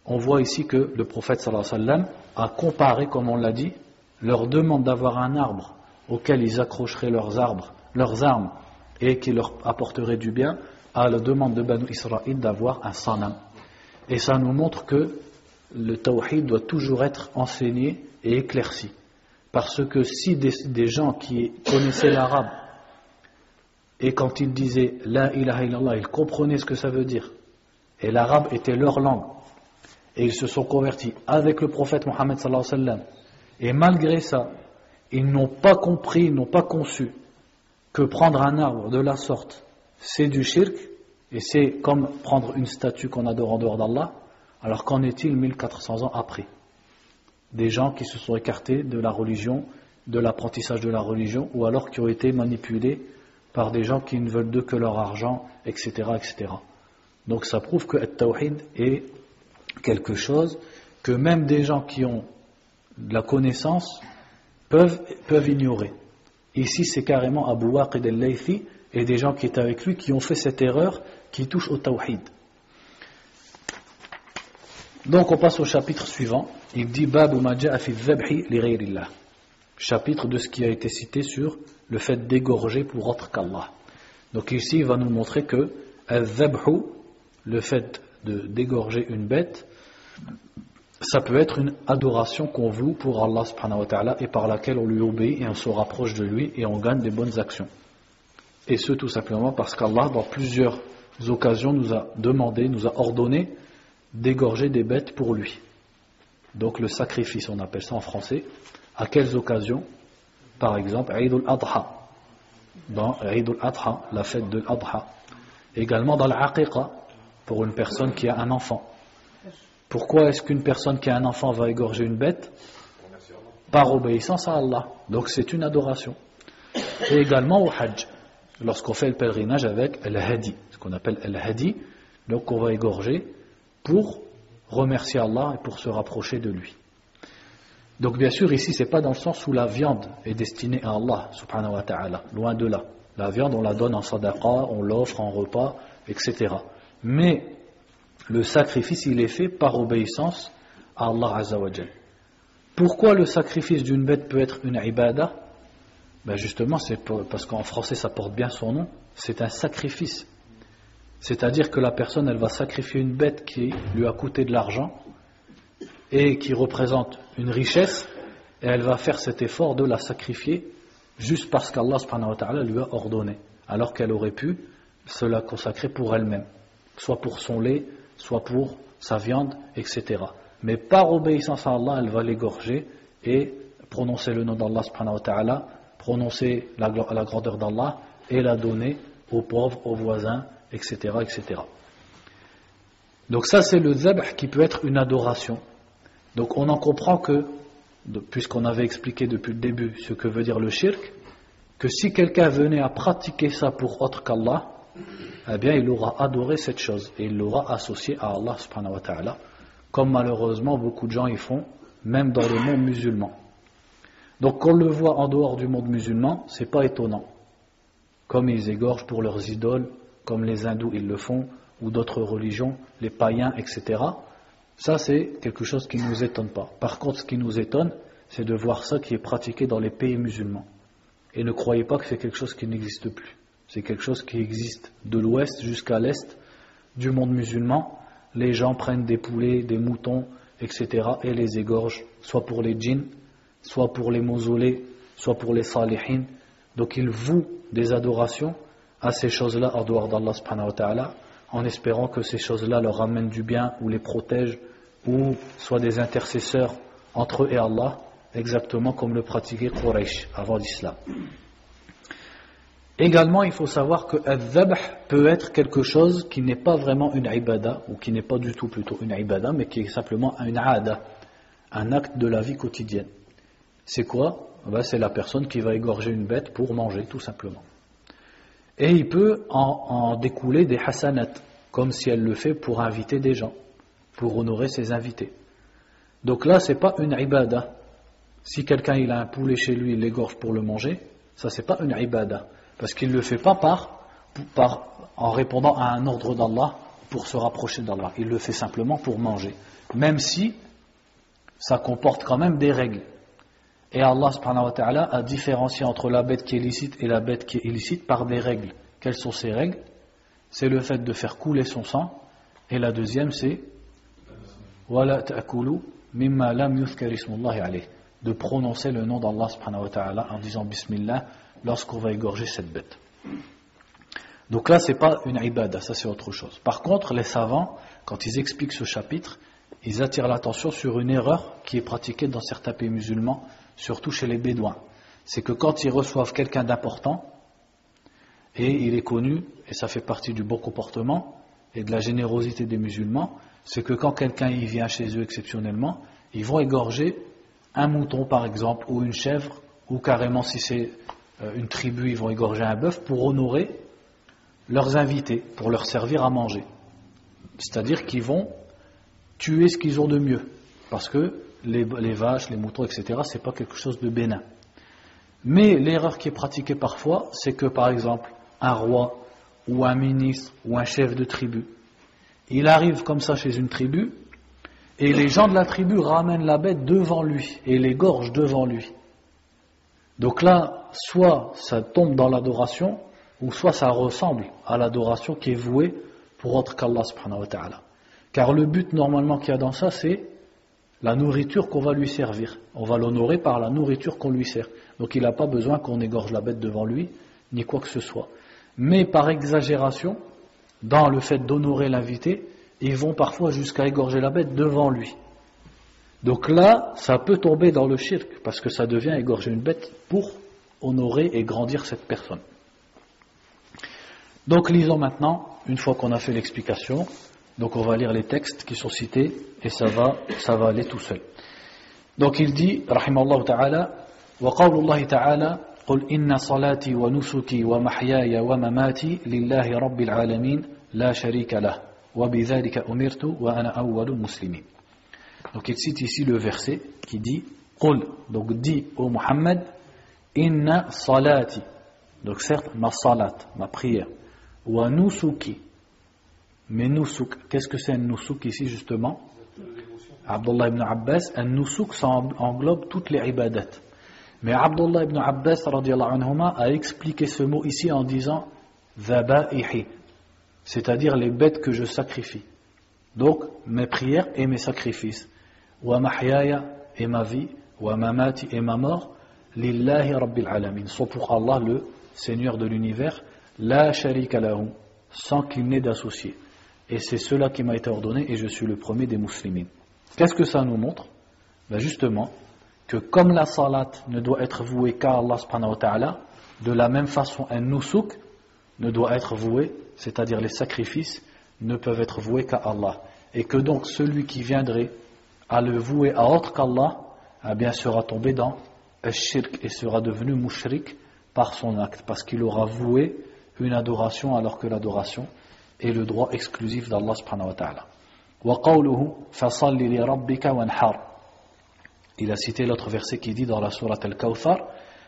on voit ici que le prophète sallallahu alayhi wa sallam a comparé, comme on l'a dit, leur demande d'avoir un arbre auquel ils accrocheraient leurs armes et qui leur apporterait du bien, à la demande de Banu Israël d'avoir un sanam. Et ça nous montre que le tawhid doit toujours être enseigné et éclairci. Parce que si des gens qui connaissaient l'arabe, et quand ils disaient La ilaha illallah, ils comprenaient ce que ça veut dire, et l'arabe était leur langue, et ils se sont convertis avec le prophète Mohammed sallallahu alayhi wa sallam, et malgré ça, ils n'ont pas compris, ils n'ont pas conçu que prendre un arbre de la sorte, c'est du shirk, et c'est comme prendre une statue qu'on adore en dehors d'Allah. Alors qu'en est-il 1400 ans après? Des gens qui se sont écartés de la religion, de l'apprentissage de la religion, ou alors qui ont été manipulés par des gens qui ne veulent d'eux que leur argent, etc., etc. Donc ça prouve que At-Tawhid est quelque chose que même des gens qui ont de la connaissance peuvent ignorer. Ici c'est carrément Abu Waqid al-Laythi et des gens qui étaient avec lui qui ont fait cette erreur qui touche au Tawhid. Donc on passe au chapitre suivant. Il dit Babu ma ja'a fi dhabhi li ghayrillah. Chapitre de ce qui a été cité sur le fait d'égorger pour autre qu'Allah. Donc ici il va nous montrer que al-dhabhu, le fait d'égorger une bête, ça peut être une adoration qu'on voue pour Allah subhanahu wa ta'ala et par laquelle on lui obéit et on se rapproche de lui et on gagne des bonnes actions. Et ce tout simplement parce qu'Allah dans plusieurs occasions nous a demandé, nous a ordonné d'égorger des bêtes pour lui. Donc le sacrifice, on appelle ça en français. À quelles occasions? Par exemple, Eid al-Adha. Dans Eid al-Adha, la fête de l'Adha. Également dans l'Aqiqa, pour une personne qui a un enfant. Pourquoi est-ce qu'une personne qui a un enfant va égorger une bête? Par obéissance à Allah. Donc c'est une adoration. Et également au Hajj, lorsqu'on fait le pèlerinage avec el-Hadi, ce qu'on appelle el-Hadi, donc on va égorger pour remercier Allah et pour se rapprocher de lui. Donc bien sûr ici c'est pas dans le sens où la viande est destinée à Allah subhanahu wa ta'ala, loin de là. La viande on la donne en sadaqa, on l'offre en repas, etc. Mais le sacrifice il est fait par obéissance à Allah azza wa jal. Pourquoi le sacrifice d'une bête peut être une ibada? Ben justement c'est parce qu'en français ça porte bien son nom, c'est un sacrifice. C'est-à-dire que la personne elle va sacrifier une bête qui lui a coûté de l'argent et qui représente une richesse et elle va faire cet effort de la sacrifier juste parce qu'Allah subhanahu wa ta'ala lui a ordonné, alors qu'elle aurait pu se la consacrer pour elle-même, soit pour son lait, soit pour sa viande, etc. Mais par obéissance à Allah, elle va l'égorger et prononcer le nom d'Allah subhanahu wa ta'ala, prononcer la grandeur d'Allah et la donner aux pauvres, aux voisins, etc., etc. Donc ça c'est le dhabh qui peut être une adoration. Donc on en comprend que, puisqu'on avait expliqué depuis le début ce que veut dire le shirk, que si quelqu'un venait à pratiquer ça pour autre qu'Allah, eh bien il aura adoré cette chose et il l'aura associé à Allah subhanahu wa ta'ala, comme malheureusement beaucoup de gens y font, même dans le monde musulman. Donc qu'on le voit en dehors du monde musulman, c'est pas étonnant. Comme ils égorgent pour leurs idoles, comme les hindous ils le font, ou d'autres religions, les païens, etc. Ça c'est quelque chose qui ne nous étonne pas. Par contre ce qui nous étonne, c'est de voir ça qui est pratiqué dans les pays musulmans. Et ne croyez pas que c'est quelque chose qui n'existe plus. C'est quelque chose qui existe de l'ouest jusqu'à l'est du monde musulman. Les gens prennent des poulets, des moutons, etc. et les égorge, soit pour les djinns, soit pour les mausolées, soit pour les salihin. Donc ils vouent des adorations à ces choses-là en dehors d'Allah subhanahu wa ta'ala, en espérant que ces choses-là leur ramènent du bien ou les protègent, ou soient des intercesseurs entre eux et Allah, exactement comme le pratiquait Quraysh avant l'islam. Également, il faut savoir que al-dhabh peut être quelque chose qui n'est pas vraiment une ibada, ou qui n'est pas du tout plutôt une ibada, mais qui est simplement une aada, un acte de la vie quotidienne. C'est quoi? C'est la personne qui va égorger une bête pour manger, tout simplement. Et il peut en découler des hasanat, comme si elle le fait pour inviter des gens, pour honorer ses invités. Donc là, c'est pas une ibada. Si quelqu'un il a un poulet chez lui, il l'égorge pour le manger, ça c'est pas une ibada. Parce qu'il ne le fait pas en répondant à un ordre d'Allah pour se rapprocher d'Allah. Il le fait simplement pour manger. Même si ça comporte quand même des règles. Et Allah subhanahu wa ta'ala a différencié entre la bête qui est licite et la bête qui est illicite par des règles. Quelles sont ces règles? C'est le fait de faire couler son sang. Et la deuxième c'est وَلَا تَأْكُلُوا مِمَّا لَمْ يُذْكَرِ اسْمُ اللَّهِ عَلَيْهِ, de prononcer le nom d'Allah subhanahu wa ta'ala en disant Bismillah lorsqu'on va égorger cette bête. Donc là, c'est pas une ibada, ça c'est autre chose. Par contre, les savants, quand ils expliquent ce chapitre, ils attirent l'attention sur une erreur qui est pratiquée dans certains pays musulmans, surtout chez les bédouins. C'est que quand ils reçoivent quelqu'un d'important, et il est connu, et ça fait partie du bon comportement et de la générosité des musulmans, c'est que quand quelqu'un y vient chez eux exceptionnellement, ils vont égorger un mouton par exemple, ou une chèvre, ou carrément si c'est une tribu, ils vont égorger un bœuf pour honorer leurs invités, pour leur servir à manger. C'est-à-dire qu'ils vont tuer ce qu'ils ont de mieux, parce que les vaches, les moutons, etc., c'est pas quelque chose de bénin. Mais l'erreur qui est pratiquée parfois, c'est que par exemple, un roi, ou un ministre, ou un chef de tribu, il arrive comme ça chez une tribu, et les gens de la tribu ramènent la bête devant lui, et l'égorgent devant lui. Donc là, soit ça tombe dans l'adoration, ou soit ça ressemble à l'adoration qui est vouée pour autre qu'Allah subhanahu wa ta'ala. Car le but normalement qu'il y a dans ça, c'est la nourriture qu'on va lui servir. On va l'honorer par la nourriture qu'on lui sert. Donc il n'a pas besoin qu'on égorge la bête devant lui, ni quoi que ce soit. Mais par exagération, dans le fait d'honorer l'invité, ils vont parfois jusqu'à égorger la bête devant lui. Donc là, ça peut tomber dans le shirk, parce que ça devient égorger une bête pour honorer et grandir cette personne. Donc lisons maintenant, une fois qu'on a fait l'explication, donc on va lire les textes qui sont cités, et ça va aller tout seul. Donc il dit, rahimallahu ta'ala, wa qawlullahi ta'ala, قل إن صلاتي ونسكي ومحياي ومماتي لله رب العالمين لا شريك له وبذلك أمرت وأنا أول المسلمين. Donc il cite ici le verset qui dit قل, donc dis au Muhammad, inna salati, donc certes ma salat, ma prière, wa nusuki, mais nusuk, qu'est-ce que c'est un nusuk ici justement? Abdullah ibn Abbas, un nusuk ça englobe toutes les ibadat. Mais Abdullah ibn Abbas radiyallahu anhuma a expliqué ce mot ici en disant dhaba'ihi, c'est-à-dire les bêtes que je sacrifie. Donc mes prières et mes sacrifices. Wa mahyaya, et ma vie, wa mamati, et ma mort, lillahi rabbil alamin, soit pour Allah le Seigneur de l'univers, la sharika lahu, sans qu'il n'ait d'associé. Et c'est cela qui m'a été ordonné et je suis le premier des musulmans. Qu'est-ce que ça nous montre? Justement, que comme la salat ne doit être vouée qu'à Allah subhanahu wa ta'ala, de la même façon un nusuk ne doit être voué, c'est-à-dire les sacrifices ne peuvent être voués qu'à Allah. Et que donc celui qui viendrait à le vouer à autre qu'Allah, eh bien sera tombé dans al-shirk et sera devenu mushrik par son acte, parce qu'il aura voué une adoration alors que l'adoration est le droit exclusif d'Allah subhanahu wa ta'ala. Wa qawluhu fasalli li rabbika wanhar. Il a cité l'autre verset qui dit dans la sourate Al-Kawthar,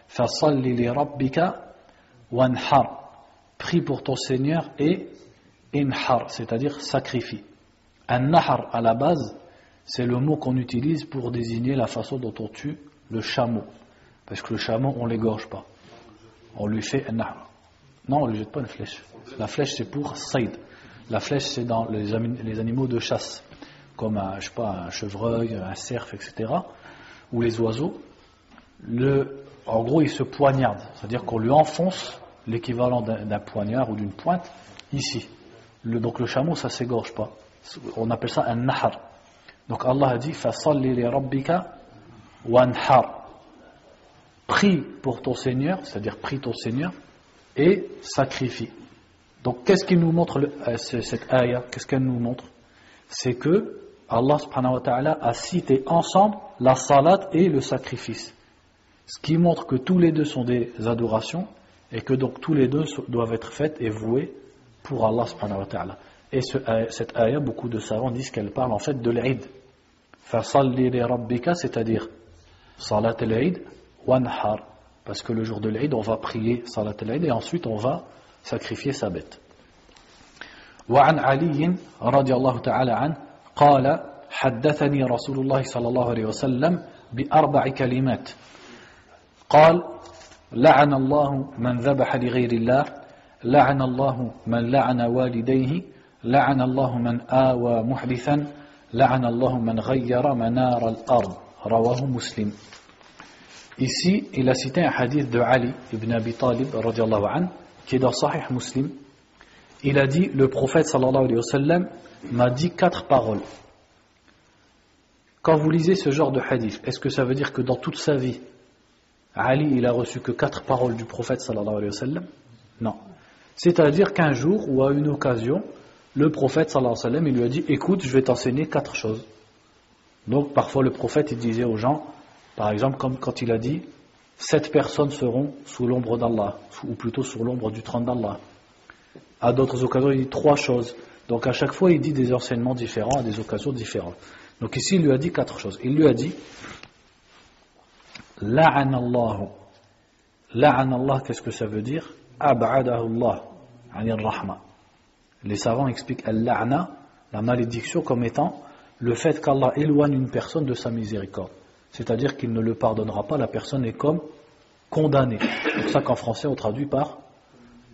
fasalli li rabbika wanhar, prie pour ton Seigneur et inhar, c'est-à-dire sacrifie. An-nahar à la base, c'est le mot qu'on utilise pour désigner la façon dont on tue le chameau, parce que le chameau on l'égorge pas, on lui fait an-nahar. Non, on ne lui jette pas une flèche. La flèche c'est pour saïd. La flèche c'est dans les animaux de chasse. comme un, je sais pas, un chevreuil, un cerf, etc., ou les oiseaux, en gros, il se poignarde, c'est-à-dire qu'on lui enfonce l'équivalent d'un poignard ou d'une pointe ici. Donc le chameau, ça s'égorge pas. On appelle ça un nahar. Donc Allah a dit fasalli li rabbika wanhar. Prie pour ton Seigneur, c'est-à-dire prie ton Seigneur et sacrifie. Donc qu'est-ce qu'il nous montre cette ayah? Qu'est-ce qu'elle nous montre? C'est que Allah subhanahu wa ta'ala a cité ensemble la salat et le sacrifice. Ce qui montre que tous les deux sont des adorations et que donc tous les deux doivent être faites et vouées pour Allah subhanahu wa ta'ala. Et cette ayah, beaucoup de savants disent qu'elle parle en fait de l'Eid. Fasalli li rabbika, c'est-à-dire salat al-Eid wanhar, parce que le jour de l'Eid on va prier salat al-Eid et ensuite on va sacrifier sa bête. وعن علي رضي الله تعالى عنه قال حدثني رسول الله صلى الله عليه وسلم بأربع كلمات قال لعن الله من ذبح لغير الله لعن الله من لعن والديه لعن الله من آوى محدثا لعن الله من غير منار الأرض رواه مسلم. Ici, il a cité un hadith de Ali ibn Abi Talib radiallahu anhu qui est dans Sahih Muslim. Il a dit, le prophète sallallahu alayhi wa sallam m'a dit 4 paroles. Quand vous lisez ce genre de hadith, est-ce que ça veut dire que dans toute sa vie, Ali il a reçu que 4 paroles du prophète sallallahu alayhi wa sallam? Non. C'est-à-dire qu'un jour ou à une occasion, le prophète sallallahu alayhi wa sallam il lui a dit, écoute, je vais t'enseigner 4 choses. Donc parfois le prophète il disait aux gens, par exemple comme quand il a dit, 7 personnes seront sous l'ombre d'Allah, ou plutôt sous l'ombre du trône d'Allah. À d'autres occasions, il dit 3 choses. Donc à chaque fois, il dit des enseignements différents, à des occasions différentes. Donc ici, il lui a dit 4 choses. Il lui a dit La'anallahu. La'anallah, qu'est-ce que ça veut dire? Ab'adahullah, anir rahma. Les savants expliquent al-la'na, la malédiction, comme étant le fait qu'Allah éloigne une personne de sa miséricorde. C'est-à-dire qu'il ne le pardonnera pas, la personne est comme condamnée. C'est pour ça qu'en français, on traduit par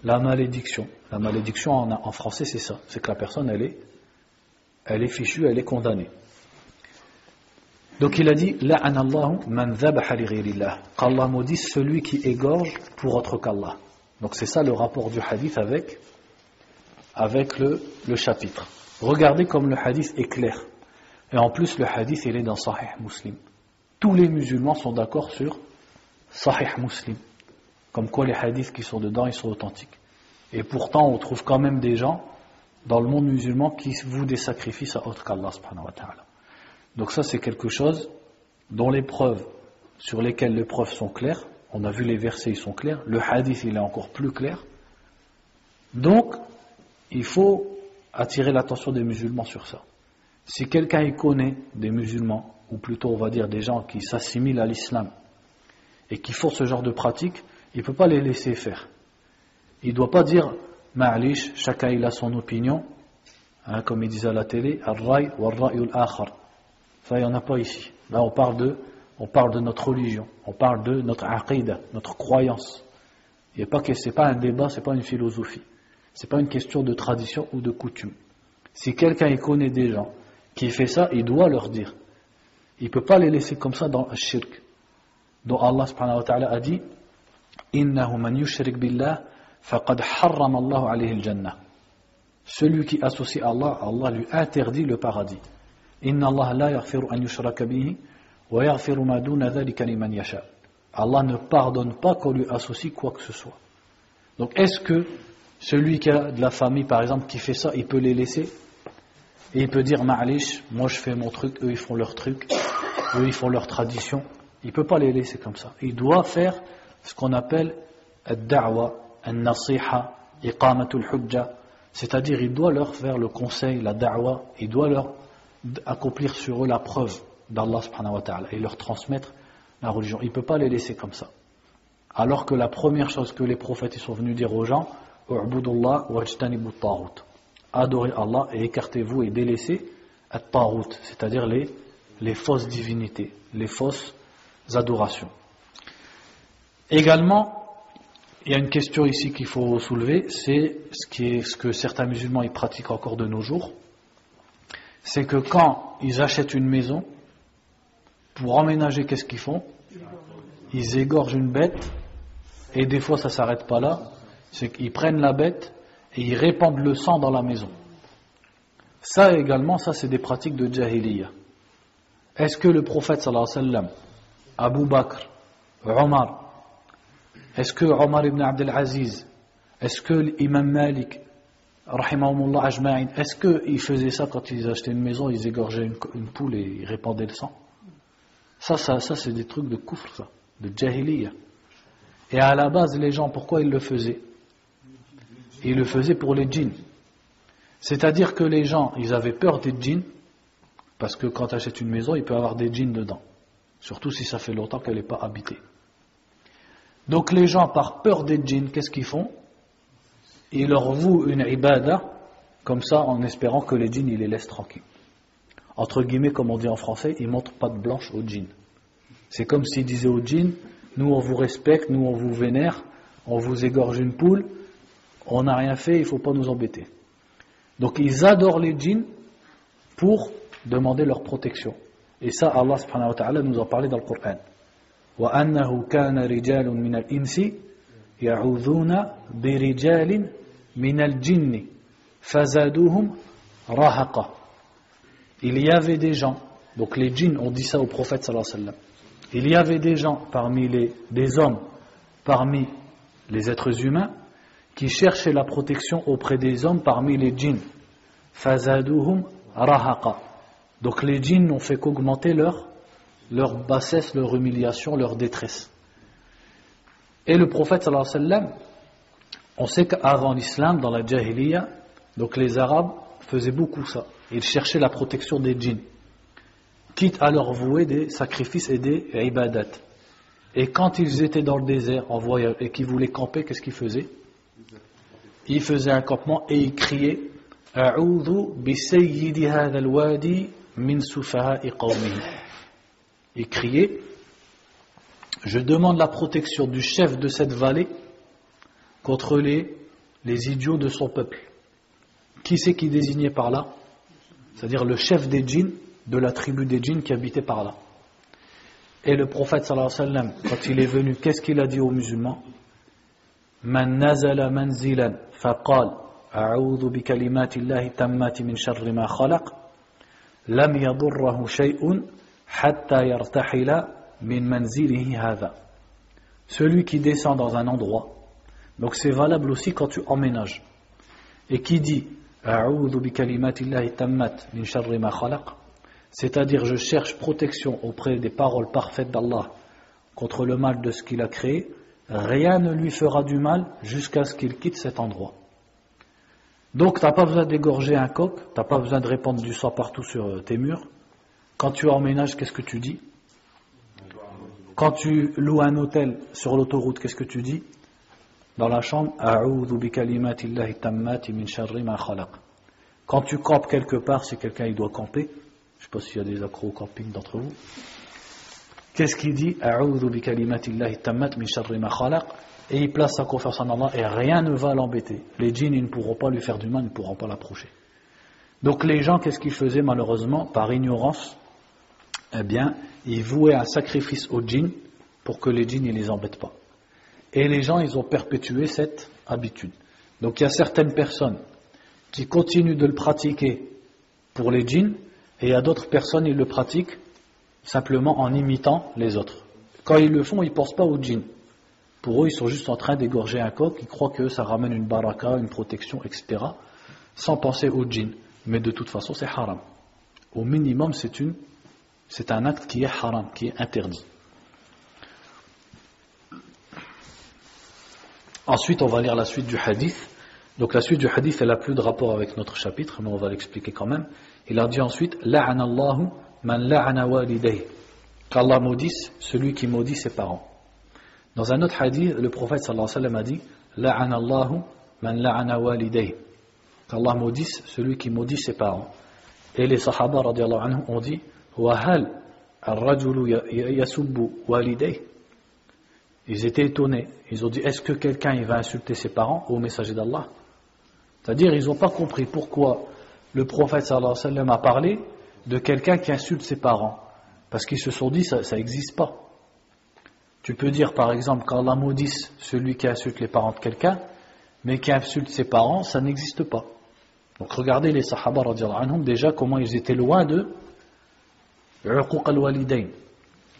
la malédiction. La malédiction en français, c'est ça. C'est que la personne, elle est fichue, elle est condamnée. Donc il a dit La'anallahu man dhabaha li ghayrillah. Qu'Allah maudisse celui qui égorge pour autre qu'Allah. Donc c'est ça le rapport du hadith avec le chapitre. Regardez comme le hadith est clair. Et en plus, le hadith, il est dans Sahih Muslim. Tous les musulmans sont d'accord sur Sahih Muslim. Comme quoi les hadiths qui sont dedans, ils sont authentiques. Et pourtant, on trouve quand même des gens dans le monde musulman qui vouent des sacrifices à autre qu'Allah subhanahu wa ta'ala. Donc ça, c'est quelque chose dont les preuves, sur lesquelles les preuves sont claires. On a vu les versets, ils sont clairs. Le hadith, il est encore plus clair. Donc, il faut attirer l'attention des musulmans sur ça. Si quelqu'un y connaît des musulmans, ou plutôt on va dire des gens qui s'assimilent à l'islam, et qui font ce genre de pratique, il ne peut pas les laisser faire. Il ne doit pas dire ma'alish, chacun il a son opinion, hein, comme il disait à la télé, ar-ray wa ar-ra'yul akhar. Ça, il n'y en a pas ici. Là, on parle de notre religion, on parle de notre aqidah, notre croyance. Ce n'est pas un débat, ce n'est pas une philosophie. Ce n'est pas une question de tradition ou de coutume. Si quelqu'un il connaît des gens qui fait ça, il doit leur dire. Il ne peut pas les laisser comme ça dans le shirk. dont Allah subhanahu wa ta'ala a dit innahu man yushrik billah faqad harrama Allah alayhi al-jannah. Celui qui associe à Allah, Allah lui interdit le paradis. Inna Allah la yaghfiru an yushraka bihi wa yaghfiru ma duna dhalika liman yasha. Allah ne pardonne pas qu'on lui associe quoi que ce soit. Donc est-ce que celui qui a de la famille par exemple qui fait ça, il peut les laisser et il peut dire ma'alish, moi je fais mon truc, eux ils font leur truc, eux ils font leur tradition. Il ne peut pas les laisser comme ça. Il doit faire ce qu'on appelle ad-da'wa, an-nasiha, iqamatul hujja, c'est-à-dire il doit leur faire le conseil, la da'wa, il doit leur accomplir sur eux la preuve d'Allah subhanahu wa ta'ala et leur transmettre la religion. Il ne peut pas les laisser comme ça. Alors que la première chose que les prophètes ils sont venus dire aux gens, u'budullah wajtanibu at-taghut. Adorez Allah et écartez-vous et délaissez at-taghut, c'est-à-dire les fausses divinités, les fausses adorations. Également, il y a une question ici qu'il faut soulever, c'est ce que certains musulmans ils pratiquent encore de nos jours, c'est que quand ils achètent une maison, pour emménager, qu'est-ce qu'ils font? Ils égorgent une bête, et des fois ça ne s'arrête pas là, c'est qu'ils prennent la bête et ils répandent le sang dans la maison. Ça également, ça c'est des pratiques de jahiliya. Est-ce que le prophète sallallahu alayhi wa sallam, Abu Bakr, Omar, est-ce que Omar ibn Abdel Aziz, est-ce que l'imam Malik, rahimahumullah ajma'in, est-ce qu'ils faisaient ça quand ils achetaient une maison, ils égorgeaient une poule et ils répandaient le sang? Ça c'est des trucs de kufr, ça, de jahiliya. Et à la base, les gens, pourquoi ils le faisaient? Ils le faisaient pour les djinns. C'est-à-dire que les gens, ils avaient peur des djinns, parce que quand tu achètes une maison, il peut y avoir des djinns dedans. Surtout si ça fait longtemps qu'elle n'est pas habitée. Donc les gens, par peur des djinns, qu'est-ce qu'ils font? Ils leur vouent une ibada, comme ça, en espérant que les djinns, ils les laissent tranquilles. Entre guillemets, comme on dit en français, ils montrent patte blanche aux djinns. C'est comme s'ils disaient aux djinns, nous on vous respecte, nous on vous vénère, on vous égorge une poule, on n'a rien fait, il ne faut pas nous embêter. Donc ils adorent les djinns pour demander leur protection. Et ça, Allah subhanahu wa ta'ala nous en parlait dans le Coran. وَأَنَّهُ كَانَ رِجَالٌ مِنَ الْإِنسِ يَعُوذُونَ بِرِجَالٍ مِنَ الْجِنِّ فَزَادُوهُمْ رَهَقًا. Il y avait des gens, donc les djinns ont dit ça au prophète sallallahu alayhi wa sallam. Il y avait des gens des hommes parmi les êtres humains qui cherchaient la protection auprès des hommes parmi les djinns. فَزَادُوهُمْ رَهَقًا. Donc les djinns n'ont fait qu'augmenter leur bassesse, leur humiliation, leur détresse. Et le prophète sallallahu alayhi wa sallam, on sait qu'avant l'islam, dans la jahiliya, donc les arabes faisaient beaucoup ça. Ils cherchaient la protection des djinns, quitte à leur vouer des sacrifices et des ibadat. Et quand ils étaient dans le désert en voyage et qu'ils voulaient camper, qu'est-ce qu'ils faisaient? Ils faisaient un campement et ils criaient A'udhu bi sayyidi hadha al-wadi min sufaha'i qawmihi. Ils criaient, je demande la protection du chef de cette vallée contre les idiots de son peuple. Qui c'est qui désignait par là? C'est-à-dire le chef des djinns, de la tribu des djinns qui habitait par là. Et le prophète sallallahu alayhi wa sallam, quand il est venu, qu'est-ce qu'il a dit aux musulmans? Man nazala manzilan faqal a'udhu bi kalimatillahi tammati min sharri ma khalaq lam yadurruhu shay'un hatta yartahila min manzilihi hadha. Celui qui descend dans un endroit, donc c'est valable aussi quand tu emménages, et qui dit a'udhu bi kalimatillahi tammat min sharri ma khalaq, c'est-à-dire je cherche protection auprès des paroles parfaites d'Allah contre le mal de ce qu'il a créé, rien ne lui fera du mal jusqu'à ce qu'il quitte cet endroit. Donc tu n'as pas besoin d'égorger un coq, tu n'as pas besoin de répandre du sang partout sur tes murs. Quand tu emménages, qu'est-ce que tu dis? Quand tu loues un hôtel sur l'autoroute, qu'est-ce que tu dis? Dans la chambre, a'udhu bi kalimatillahi tammati min sharri ma khalaq. Quand tu campes quelque part, si quelqu'un il doit camper, je ne sais pas s'il y a des accros au camping d'entre vous, qu'est-ce qu'il dit? A'udhu bi kalimatillahi tammati min sharri ma khalaq. Et il place sa confiance en Allah et rien ne va l'embêter. Les djinns ils ne pourront pas lui faire du mal, ils ne pourront pas l'approcher. Donc les gens, qu'est-ce qu'ils faisaient malheureusement? Par ignorance, eh bien, ils vouaient un sacrifice aux djinns pour que les djinns ne les embêtent pas. Et les gens, ils ont perpétué cette habitude. Donc il y a certaines personnes qui continuent de le pratiquer pour les djinns, et il y a d'autres personnes, ils le pratiquent simplement en imitant les autres. Quand ils le font, ils ne pensent pas aux djinns. Pour eux, ils sont juste en train d'égorger un coq, ils croient que ça ramène une baraka, une protection, etc., sans penser aux djinns. Mais de toute façon, c'est haram. Au minimum, c'est un acte qui est haram, qui est interdit. Ensuite, on va lire la suite du hadith. Donc la suite du hadith, elle n'a plus de rapport avec notre chapitre, mais on va l'expliquer quand même. Il a dit ensuite, La'ana Allahu man la'ana walidayhi. Qu'Allah maudisse celui qui maudit ses parents. Dans un autre hadith, le prophète sallallahu alayhi wa sallam a dit, La'ana Allahu man la'ana walidayhi. Qu'Allah maudisse celui qui maudit ses parents. Et les sahaba radiyallahu anhum ont dit, Wa hal ar-rajulu yasubbu walidayhi. Ils étaient étonnés. Ils ont dit, est-ce que quelqu'un il va insulter ses parents au messager d'Allah? C'est-à-dire, ils n'ont pas compris pourquoi le prophète sallallahu alayhi wa sallam a parlé de quelqu'un qui insulte ses parents. Parce qu'ils se sont dit, ça n'existe pas. Tu peux dire par exemple qu'Allah maudisse celui qui insulte les parents de quelqu'un, mais qui insulte ses parents, ça n'existe pas. Donc regardez les sahaba radiyallahu anhum, déjà comment ils étaient loin de uquq al-walidayn.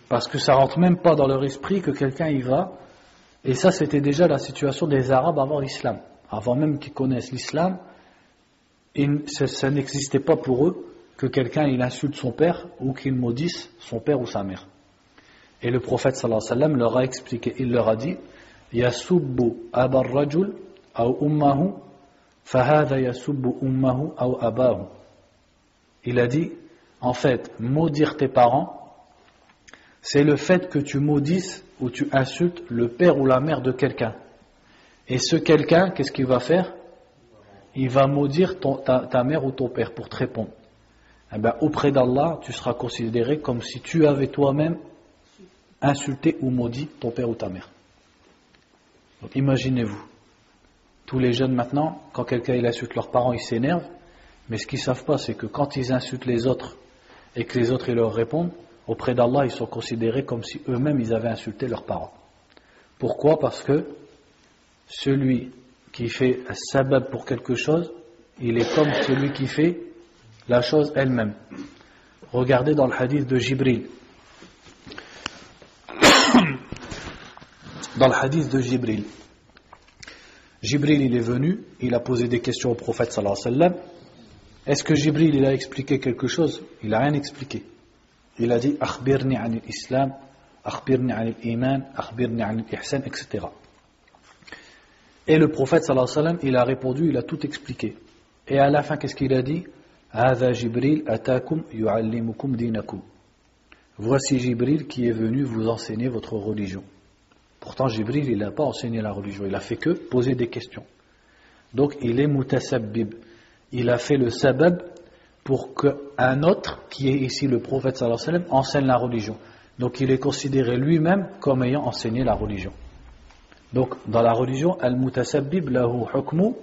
Parce que ça rentre même pas dans leur esprit que quelqu'un y va. Et ça c'était déjà la situation des Arabes avant l'islam. Avant même qu'ils connaissent l'islam, ça n'existait pas pour eux que quelqu'un il insulte son père ou qu'il maudisse son père ou sa mère. Et le prophète sallallahu alayhi wa sallam leur a expliqué, il leur a dit yasubbu abar rajul aw ummahu fahadha yasubbu ummahu aw abahu. Il a dit en fait maudire tes parents c'est le fait que tu maudisses ou tu insultes le père ou la mère de quelqu'un. Et ce quelqu'un, qu'est-ce qu'il va faire? Il va maudire ta mère ou ton père pour te répondre. Eh bien, auprès d'Allah, tu seras considéré comme si tu avais toi-même insulté ou maudit ton père ou ta mère. Donc imaginez-vous, tous les jeunes maintenant, quand quelqu'un il insulte leurs parents, ils s'énervent, mais ce qu'ils ne savent pas, c'est que quand ils insultent les autres et que les autres ils leur répondent, auprès d'Allah, ils sont considérés comme si eux-mêmes ils avaient insulté leurs parents. Pourquoi? Parce que celui qui fait un sabab pour quelque chose, il est comme celui qui fait la chose elle-même. Regardez dans le hadith de Jibril. Dans le hadith de Jibril. Jibril il est venu, il a posé des questions au prophète sallallahu alayhi wa sallam. Est-ce que Jibril il a expliqué quelque chose? Il n'a rien expliqué. Il a dit akhbirni anil islam, akhbirni anil iman, akhbirni anil ihsan, etc. Et le prophète sallallahu alayhi wa sallam il a répondu, il a tout expliqué. Et à la fin qu'est-ce qu'il a dit? Hadha Jibril atakum yu'allimukum dinakum. Voici Jibril qui est venu vous enseigner votre religion. Pourtant Jibril il n'a pas enseigné la religion, il a fait que poser des questions. Donc il est mutasabbib. Il a fait le sabab pour qu'un autre, qui est ici le prophète sallallahu alayhi wa sallam, enseigne la religion. Donc il est considéré lui-même comme ayant enseigné la religion. Donc dans la religion, al-mutasabbib lahu hukmu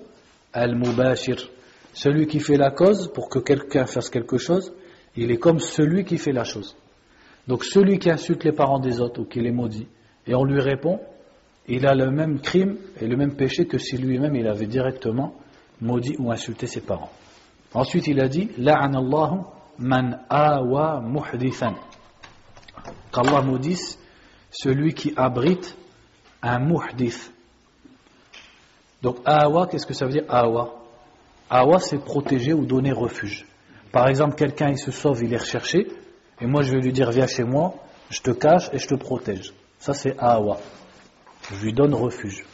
al-mubashir. Celui qui fait la cause pour que quelqu'un fasse quelque chose, il est comme celui qui fait la chose. Donc celui qui insulte les parents des autres ou qui les maudit, et on lui répond, il a le même crime et le même péché que si lui-même il avait directement maudit ou insulté ses parents. Ensuite il a dit la'anallahu man awa muhdithan. Qu'Allah maudisse celui qui abrite un muhdith. Donc awa, qu'est-ce que ça veut dire awa? Awa c'est protéger ou donner refuge. Par exemple quelqu'un il se sauve, il est recherché, et moi je vais lui dire viens chez moi, je te cache et je te protège. Ça c'est awa. Je lui donne refuge.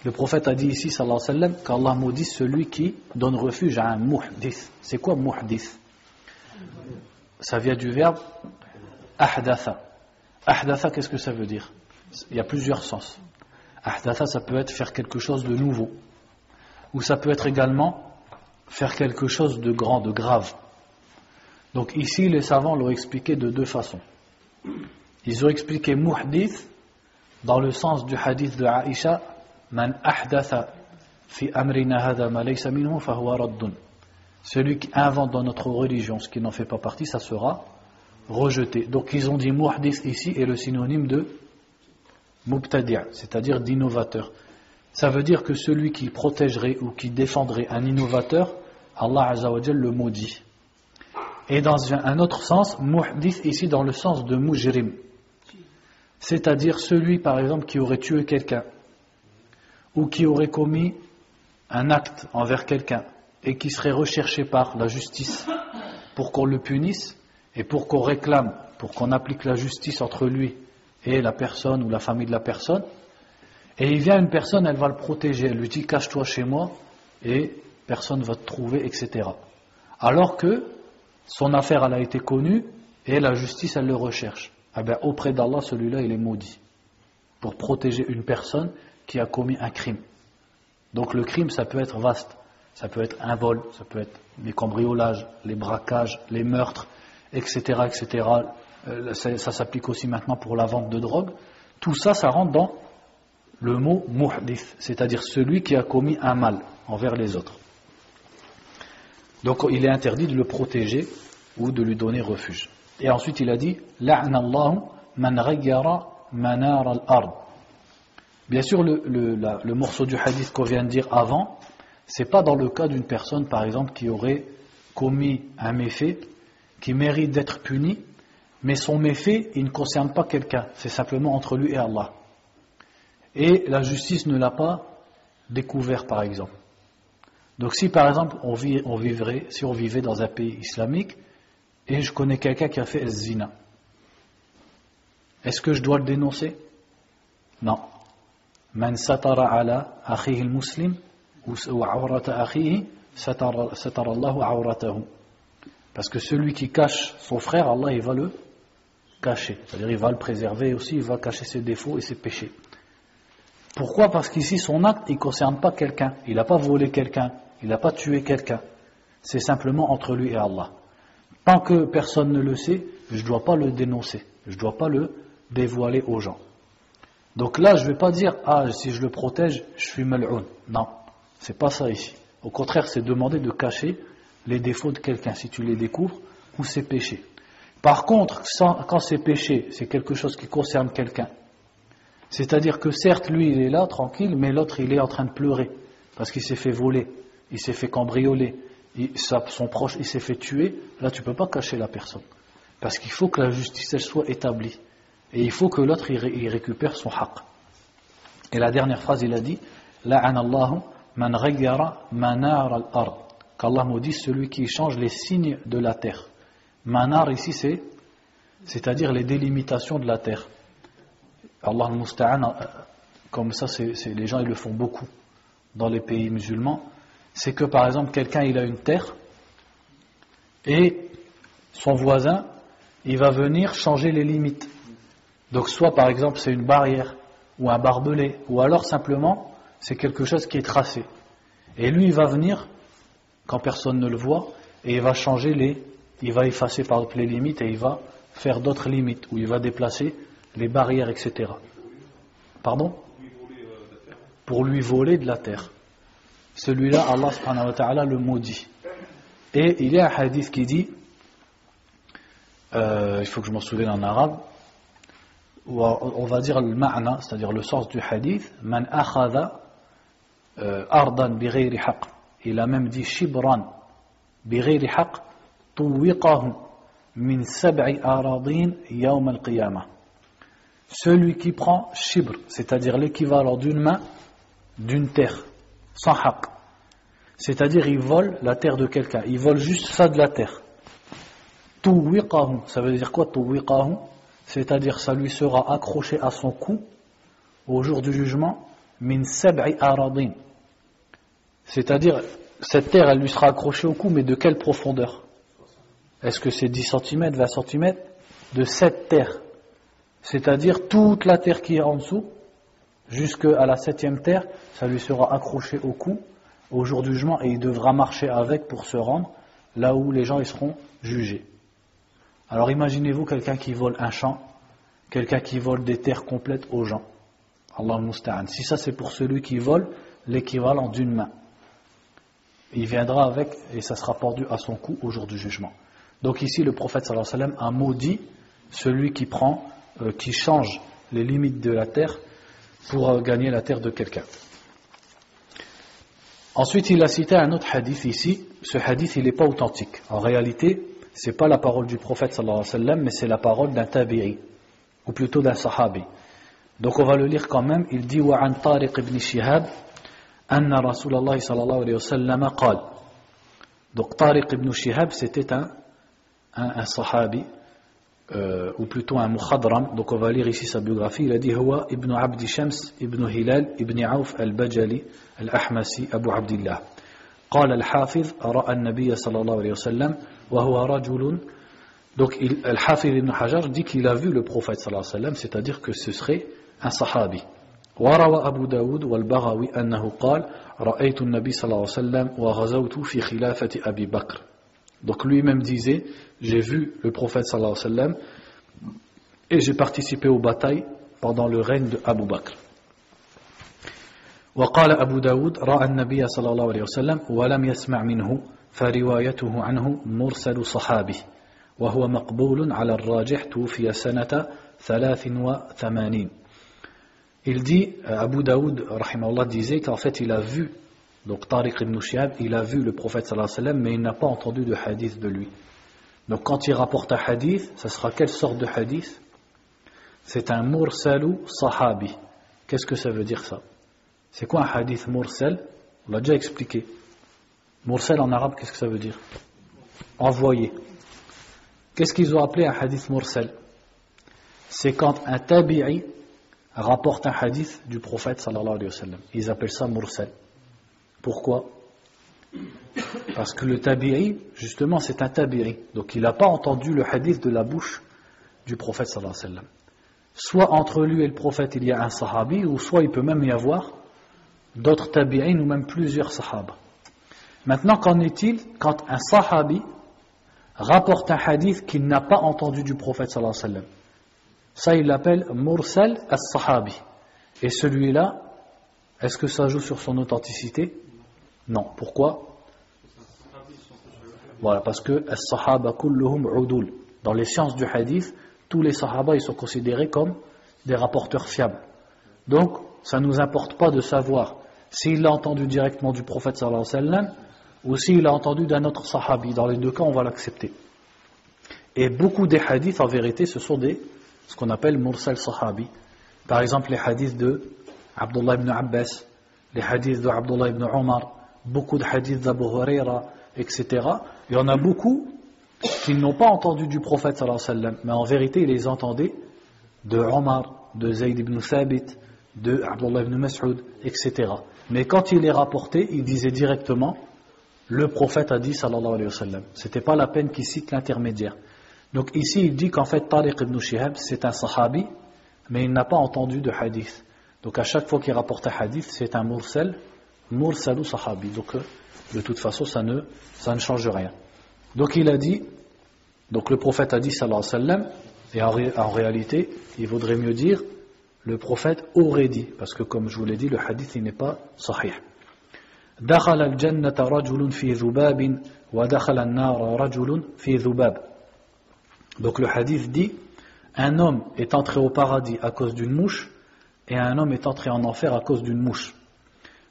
Le prophète a dit ici, sallallahu alayhi wa sallam, qu'Allah maudisse celui qui donne refuge à un muhdith. C'est quoi muhdith? Ça vient du verbe ahdatha. Ahdatha, qu'est-ce que ça veut dire? Il y a plusieurs sens. Ahdatha, ça peut être faire quelque chose de nouveau. Ou ça peut être également faire quelque chose de grand, de grave. Donc ici, les savants l'ont expliqué de deux façons. Ils ont expliqué muhdith dans le sens du hadith de Aïcha, man ahdatha fi amrina hadha ma laysa minhu fa huwa raddun. Celui qui invente dans notre religion ce qui n'en fait pas partie, ça sera rejeté. Donc ils ont dit muhdith ici est le synonyme de mubtadi', c'est-à-dire d'innovateur. Ça veut dire que celui qui protégerait ou qui défendrait un innovateur, Allah Azza wa Jal le maudit. Et dans un autre sens, muhdith ici dans le sens de mujrim, c'est-à-dire celui par exemple qui aurait tué quelqu'un ou qui aurait commis un acte envers quelqu'un et qui serait recherché par la justice pour qu'on le punisse et pour qu'on réclame, pour qu'on applique la justice entre lui et la personne ou la famille de la personne. Et il vient une personne, elle va le protéger, elle lui dit cache-toi chez moi et personne ne va te trouver, etc. Alors que son affaire elle a été connue et la justice elle le recherche. Eh bien, auprès d'Allah, celui-là il est maudit pour protéger une personne qui a commis un crime. Donc le crime ça peut être vaste, ça peut être un vol, ça peut être les cambriolages, les braquages, les meurtres, etc. etc. Ça s'applique aussi maintenant pour la vente de drogue. Tout ça, ça rentre dans le mot muhdith, c'est-à-dire celui qui a commis un mal envers les autres. Donc il est interdit de le protéger ou de lui donner refuge. Et ensuite il a dit la'ana Allahu man ghayyara manar al-ard. Bien sûr le morceau du hadith qu'on vient de dire avant, c'est pas dans le cas d'une personne par exemple qui aurait commis un méfait qui mérite d'être puni, mais son méfait il ne concerne pas quelqu'un, c'est simplement entre lui et Allah. Et la justice ne l'a pas découvert par exemple. Donc si par exemple on vivait dans un pays islamique et je connais quelqu'un qui a fait zina, est-ce que je dois le dénoncer? Non. Man satara ala akhihi al-muslim ou awrata akhihi satara Allahu awratahu. Parce que celui qui cache son frère, Allah il va le cacher, c'est-à-dire il va le préserver aussi, il va cacher ses défauts et ses péchés. Pourquoi? Parce qu'ici son acte il ne concerne pas quelqu'un, il n'a pas volé quelqu'un, il n'a pas tué quelqu'un, c'est simplement entre lui et Allah. Tant que personne ne le sait, je ne dois pas le dénoncer, je ne dois pas le dévoiler aux gens. Donc là je ne vais pas dire si je le protège je suis mal'oun, non, c'est pas ça ici. Au contraire c'est demander de cacher les défauts de quelqu'un si tu les découvres ou ses péchés. Par contre quand ses péchés c'est quelque chose qui concerne quelqu'un, c'est-à-dire que certes lui il est là tranquille mais l'autre il est en train de pleurer parce qu'il s'est fait voler, il s'est fait cambrioler, son proche il s'est fait tuer, là tu ne peux pas cacher la personne parce qu'il faut que la justice elle soit établie et il faut que l'autre il récupère son haqq. Et la dernière phrase il a dit la'ana Allahu man ghayyara manar al-ard, qu'Allah maudit celui qui change les signes de la terre. Manar ici c'est-à-dire les délimitations de la terre. Allah al-Musta'an, comme ça les gens ils le font beaucoup dans les pays musulmans, c'est que par exemple quelqu'un il a une terre et son voisin il va venir changer les limites. Donc soit par exemple c'est une barrière ou un barbelé ou alors simplement c'est quelque chose qui est tracé. Et lui il va venir quand personne ne le voit et il va il va effacer par exemple les limites et il va faire d'autres limites ou il va déplacer les barrières, etc. Pardon? Pour lui voler de la terre. Celui-là, Allah subhanahu wa ta'ala le maudit. Et il y a un hadith qui dit, il faut que je m'en souvienne en arabe, on va dire le ma'na, c'est-à-dire le sens du hadith, man akhadha ardan bi ghayri haqq. Il a même dit shibran bi ghayri haqq tuwiqahu min sab'i aradin yawm al-qiyamah. Celui qui prend shibr, c'est-à-dire l'équivalent d'une main d'une terre, sans haqq, c'est-à-dire il vole la terre de quelqu'un, il vole juste ça de la terre. Tuwiqahu, ça veut dire quoi tuwiqahu? C'est-à-dire ça lui sera accroché à son cou au jour du jugement min sab'i aradin, c'est-à-dire cette terre elle lui sera accrochée au cou, mais de quelle profondeur? Est-ce que c'est 10 cm, 20 cm? De cette terre, c'est-à-dire toute la terre qui est en dessous jusqu'à la 7e terre, ça lui sera accroché au cou au jour du jugement et il devra marcher avec pour se rendre là où les gens ils seront jugés. Alors imaginez-vous quelqu'un qui vole un champ, quelqu'un qui vole des terres complètes aux gens. Allah musta'an. Si ça c'est pour celui qui vole l'équivalent d'une main, il viendra avec et ça sera pendu à son cou au jour du jugement. Donc ici le prophète sallallahu alayhi wa sallam a maudit celui qui qui change les limites de la terre pour gagner la terre de quelqu'un. Ensuite il a cité un autre hadith ici. Ce hadith il n'est pas authentique. En réalité c'est pas la parole du prophète sallallahu alayhi wa sallam, mais c'est la parole d'un tabi'i, ou plutôt d'un sahabi. Donc on va le lire quand même. Il dit wa an Tariq ibn Shihab anna Rasulallah sallallahu alayhi wa sallam qal. Donc Tariq ibn Shihab c'était un sahabi, ou plutôt un mukhadram. Donc on va lire ici sa biographie. Il a dit huwa ibn Abdi Shams ibn Hilal ibn Auf al-Bajali al-Ahmasi Abu Abdillah. قال الحافظ رأى النبي صلى الله عليه وسلم وهو رجل. Donc Al-Hafidh ibn Hajar dit qu'il a vu le prophète sallallahu alayhi wa sallam, c'est-à-dire que ce serait un sahabi. وروى أبو داود والبغوي أنه قال رأيت النبي صلى الله عليه وسلم وغزوت في خلافة أبي بكر. Donc lui-même disait j'ai vu le prophète sallallahu alayhi wa sallam et j'ai participé aux batailles pendant le règne de Abu Bakr. وقال أبو داود رأى النبي صلى الله عليه وسلم ولم يسمع منه فروايته عنه مرسل صحابي وهو مقبول على الراجح توفي سنة 83. Il dit, Abu Daoud rahimahullah disait qu'en fait il a vu, donc Tariq ibn Shihab, il a vu le prophète sallallahu alayhi wa sallam mais il n'a pas entendu de hadith de lui. Donc quand il rapporte un hadith, ça sera quelle sorte de hadith? C'est un mursalu sahabi. Qu'est-ce que ça veut dire ça? C'est quoi un hadith mursal? On l'a déjà expliqué. Mursal en arabe, qu'est-ce que ça veut dire? Envoyé. Qu'est-ce qu'ils ont appelé un hadith mursal? C'est quand un tabi'i rapporte un hadith du prophète sallallahu alayhi wa sallam. Ils appellent ça mursal. Pourquoi? Parce que le tabi'i, justement, c'est un tabi'i. Donc il n'a pas entendu le hadith de la bouche du prophète sallallahu alayhi wa sallam. Soit entre lui et le prophète il y a un sahabi, ou soit il peut même y avoir d'autres tabi'in ou même plusieurs sahaba. Maintenant, qu'en est-il quand un sahabi rapporte un hadith qu'il n'a pas entendu du prophète sallallahu alayhi wa sallam? Ça il l'appelle mursal as-sahabi. Et celui-là, est-ce que ça joue sur son authenticité? Non. Pourquoi? Voilà, parce que as-sahaba kulluhum udul. Dans les sciences du hadith, tous les sahaba ils sont considérés comme des rapporteurs fiables. Donc, ça ne nous importe pas de savoir s'il l'a entendu directement du prophète sallallahu alayhi wa sallam ou s'il l'a entendu d'un autre sahabi. Dans les deux cas, on va l'accepter. Et beaucoup des hadiths, en vérité, ce sont ce qu'on appelle mursal sahabi. Par exemple, les hadiths de Abdullah ibn Abbas, les hadiths de Abdullah ibn Omar, beaucoup de hadiths d'Abu Huraira, etc. Il y en a beaucoup qui n'ont pas entendu du prophète sallallahu alayhi wa sallam, mais en vérité ils les entendaient de Omar, de Zayd ibn Thabit, de Abdullah ibn Mas'ud, etc. Mais quand il les rapportait, il disait directement le prophète a dit sallallahu alayhi wa sallam. C'était pas la peine qu'il cite l'intermédiaire. Donc ici il dit qu'en fait Tariq ibn Shihab c'est un sahabi, mais il n'a pas entendu de hadith. Donc à chaque fois qu'il rapporte un hadith, c'est un mursal ou sahabi. Donc de toute façon ça ne change rien. Donc il a dit, donc le prophète a dit sallallahu alayhi wa sallam, et en réalité, il vaudrait mieux dire, le prophète aurait dit, parce que comme je vous l'ai dit, le hadith il n'est pas sahih. دخل الجنة رجل في ذباب ودخل النار رجل في ذباب. Donc le hadith dit, un homme est entré au paradis à cause d'une mouche, et un homme est entré en enfer à cause d'une mouche.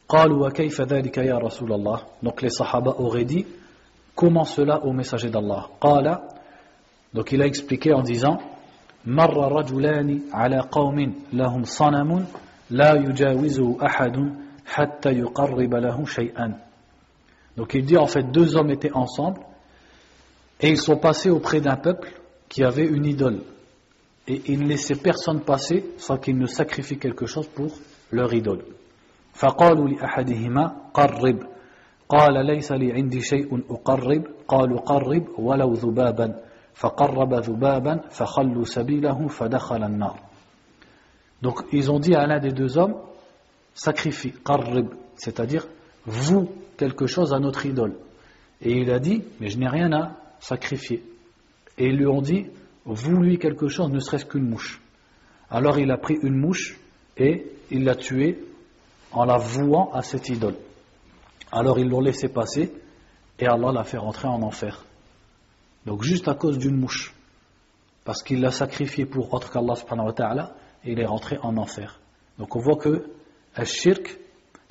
قالوا وكيف ذلك يا رسول الله. Donc les sahaba auraient dit, comment cela au messager d'Allah? قال, donc il a expliqué en disant مر رجلان على قوم لهم صنم لا يجاوزه أحد حتى يقرب له شيئا. Donc il dit en fait deux hommes étaient ensemble et ils sont passés auprès d'un peuple qui avait une idole et ils ne laissaient personne passer sans qu'ils ne sacrifient quelque chose pour leur idole. فقالوا لأحدهما قرب قال ليس لي عندي شيء أقرب قالوا قرب ولو ذبابا فقرب ذبابا فخلوا سبيله فدخل النار. Donc ils ont dit à l'un des deux hommes sacrifie, qarrib, c'est-à-dire vous quelque chose à notre idole. Et il a dit mais je n'ai rien à sacrifier. Et ils lui ont dit vous lui quelque chose ne serait-ce qu'une mouche. Alors il a pris une mouche et il l'a tuée en la vouant à cette idole. Alors ils l'ont laissé passer et Allah l'a fait rentrer en enfer. Donc juste à cause d'une mouche. Parce qu'il l'a sacrifié pour autre qu'Allah subhanahu wa ta'ala et il est rentré en enfer. Donc on voit que al-shirk,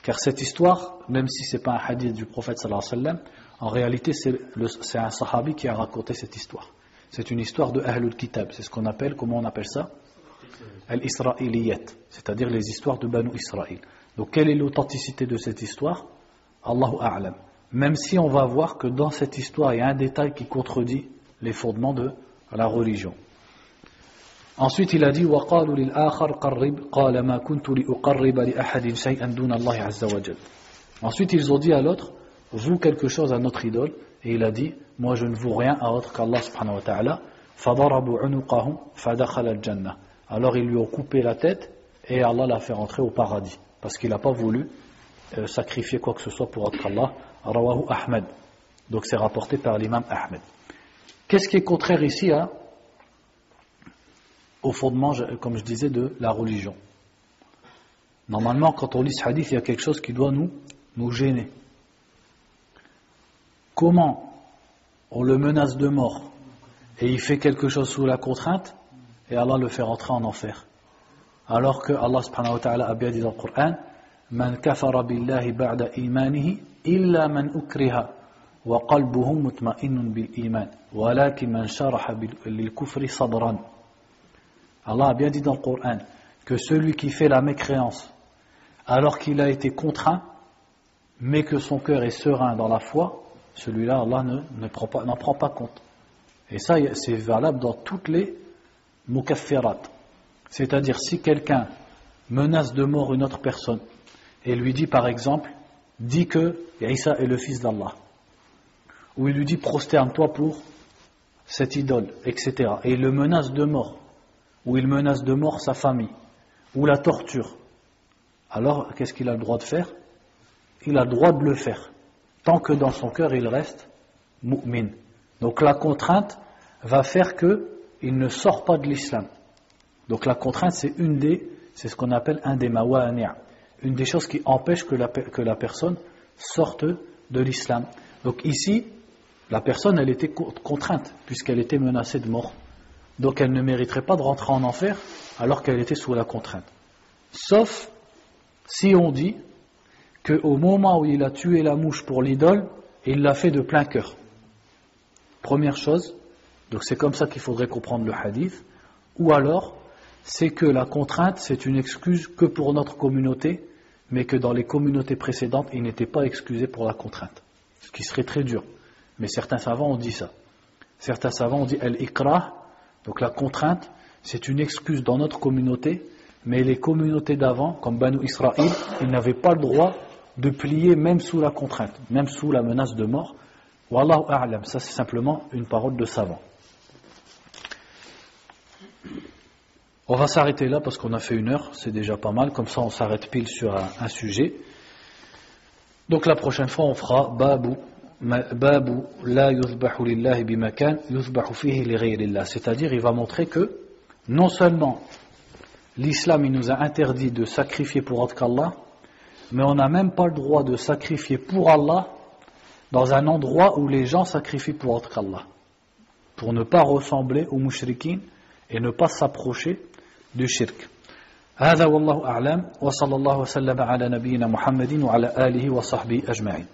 car cette histoire, même si ce n'est pas un hadith du prophète sallallahu alayhi wa sallam, en réalité c'est un sahabi qui a raconté cette histoire. C'est une histoire de Ahlul Kitab. C'est ce qu'on appelle, comment on appelle ça? Al-Isra'iliyat, c'est-à-dire les histoires de Banu Israël. Donc quelle est l'authenticité de cette histoire? Allahu A'lam. Même si on va voir que dans cette histoire il y a un détail qui contredit les fondements de la religion. Ensuite il a dit وَقَالُوا لِلْآخَرْ قَرِّبْ قَالَ مَا كُنْتُ لِأُقَرِّبَ لِأَحَدٍ شَيْئًا دُونَ اللَّهِ عَزَّ وَجَلَّ. Ensuite ils ont dit à l'autre vous quelque chose à notre idole, et il a dit moi je ne vaux rien à autre qu'Allah subhanahu wa ta'ala. فَضَرَبُوا عُنُقَهُ فَدَخَلَ الْجَنَّةِ. Alors ils lui ont coupé la tête et Allah l'a fait rentrer au paradis parce qu'il n'a pas voulu sacrifier quoi que ce soit pour autre qu'Allah. Rawahu Ahmed. Donc c'est rapporté par l'imam Ahmed. Qu'est-ce qui est contraire ici au fondement, comme je disais, de la religion? Normalement, quand on lit ce hadith, il y a quelque chose qui doit nous gêner. Comment on le menace de mort et il fait quelque chose sous la contrainte et Allah le fait rentrer en enfer? Alors que Allah subhanahu wa ta'ala a bien dit dans le Coran: Man kafara billahi ba'da imanihi illa man ukriha wa qalbuhu mutma'innun bil iman walakin man sharaha lil kufri sadran. Allah a bien dit dans le Coran que celui qui fait la mécréance alors qu'il a été contraint mais que son cœur est serein dans la foi, celui-là Allah n'en prend pas compte. Et ça c'est valable dans toutes les mukaffirat. C'est-à-dire si quelqu'un menace de mort une autre personne et lui dit par exemple, dit que Isa est le fils d'Allah, ou il lui dit prosterne-toi pour cette idole, etc. Et il le menace de mort, ou il menace de mort sa famille, ou la torture, alors qu'est-ce qu'il a le droit de faire? Il a le droit de le faire, tant que dans son cœur il reste mu'min. Donc la contrainte va faire qu'il ne sort pas de l'islam. Donc la contrainte c'est ce qu'on appelle un des mawani', une des choses qui empêche que la personne sorte de l'islam. Donc ici, la personne elle était contrainte puisqu'elle était menacée de mort. Donc elle ne mériterait pas de rentrer en enfer alors qu'elle était sous la contrainte. Sauf si on dit qu'au moment où il a tué la mouche pour l'idole, il l'a fait de plein cœur. Première chose, donc c'est comme ça qu'il faudrait comprendre le hadith. Ou alors, c'est que la contrainte, c'est une excuse que pour notre communauté, mais que dans les communautés précédentes, il n'était pas excusé pour la contrainte. Ce qui serait très dur. Mais certains savants ont dit ça. Certains savants ont dit al-ikrah, donc la contrainte, c'est une excuse dans notre communauté, mais les communautés d'avant, comme Banu Israël, ils n'avaient pas le droit de plier même sous la contrainte, même sous la menace de mort. Wallahu a'lam, ça c'est simplement une parole de savant. On va s'arrêter là parce qu'on a fait 1 heure, c'est déjà pas mal, comme ça on s'arrête pile sur un sujet. Donc la prochaine fois on fera babu la yuzbahu lillahi bimakan yuzbahu fihi li ghayrillah, c'est-à-dire il va montrer que non seulement l'islam il nous a interdit de sacrifier pour autre qu'Allah, mais on n'a même pas le droit de sacrifier pour Allah dans un endroit où les gens sacrifient pour autre qu'Allah, pour ne pas ressembler aux mushrikin et ne pas s'approcher du shirk. هذا والله أعلم وصلى الله وسلم على نبينا محمد وعلى آله وصحبه أجمعين.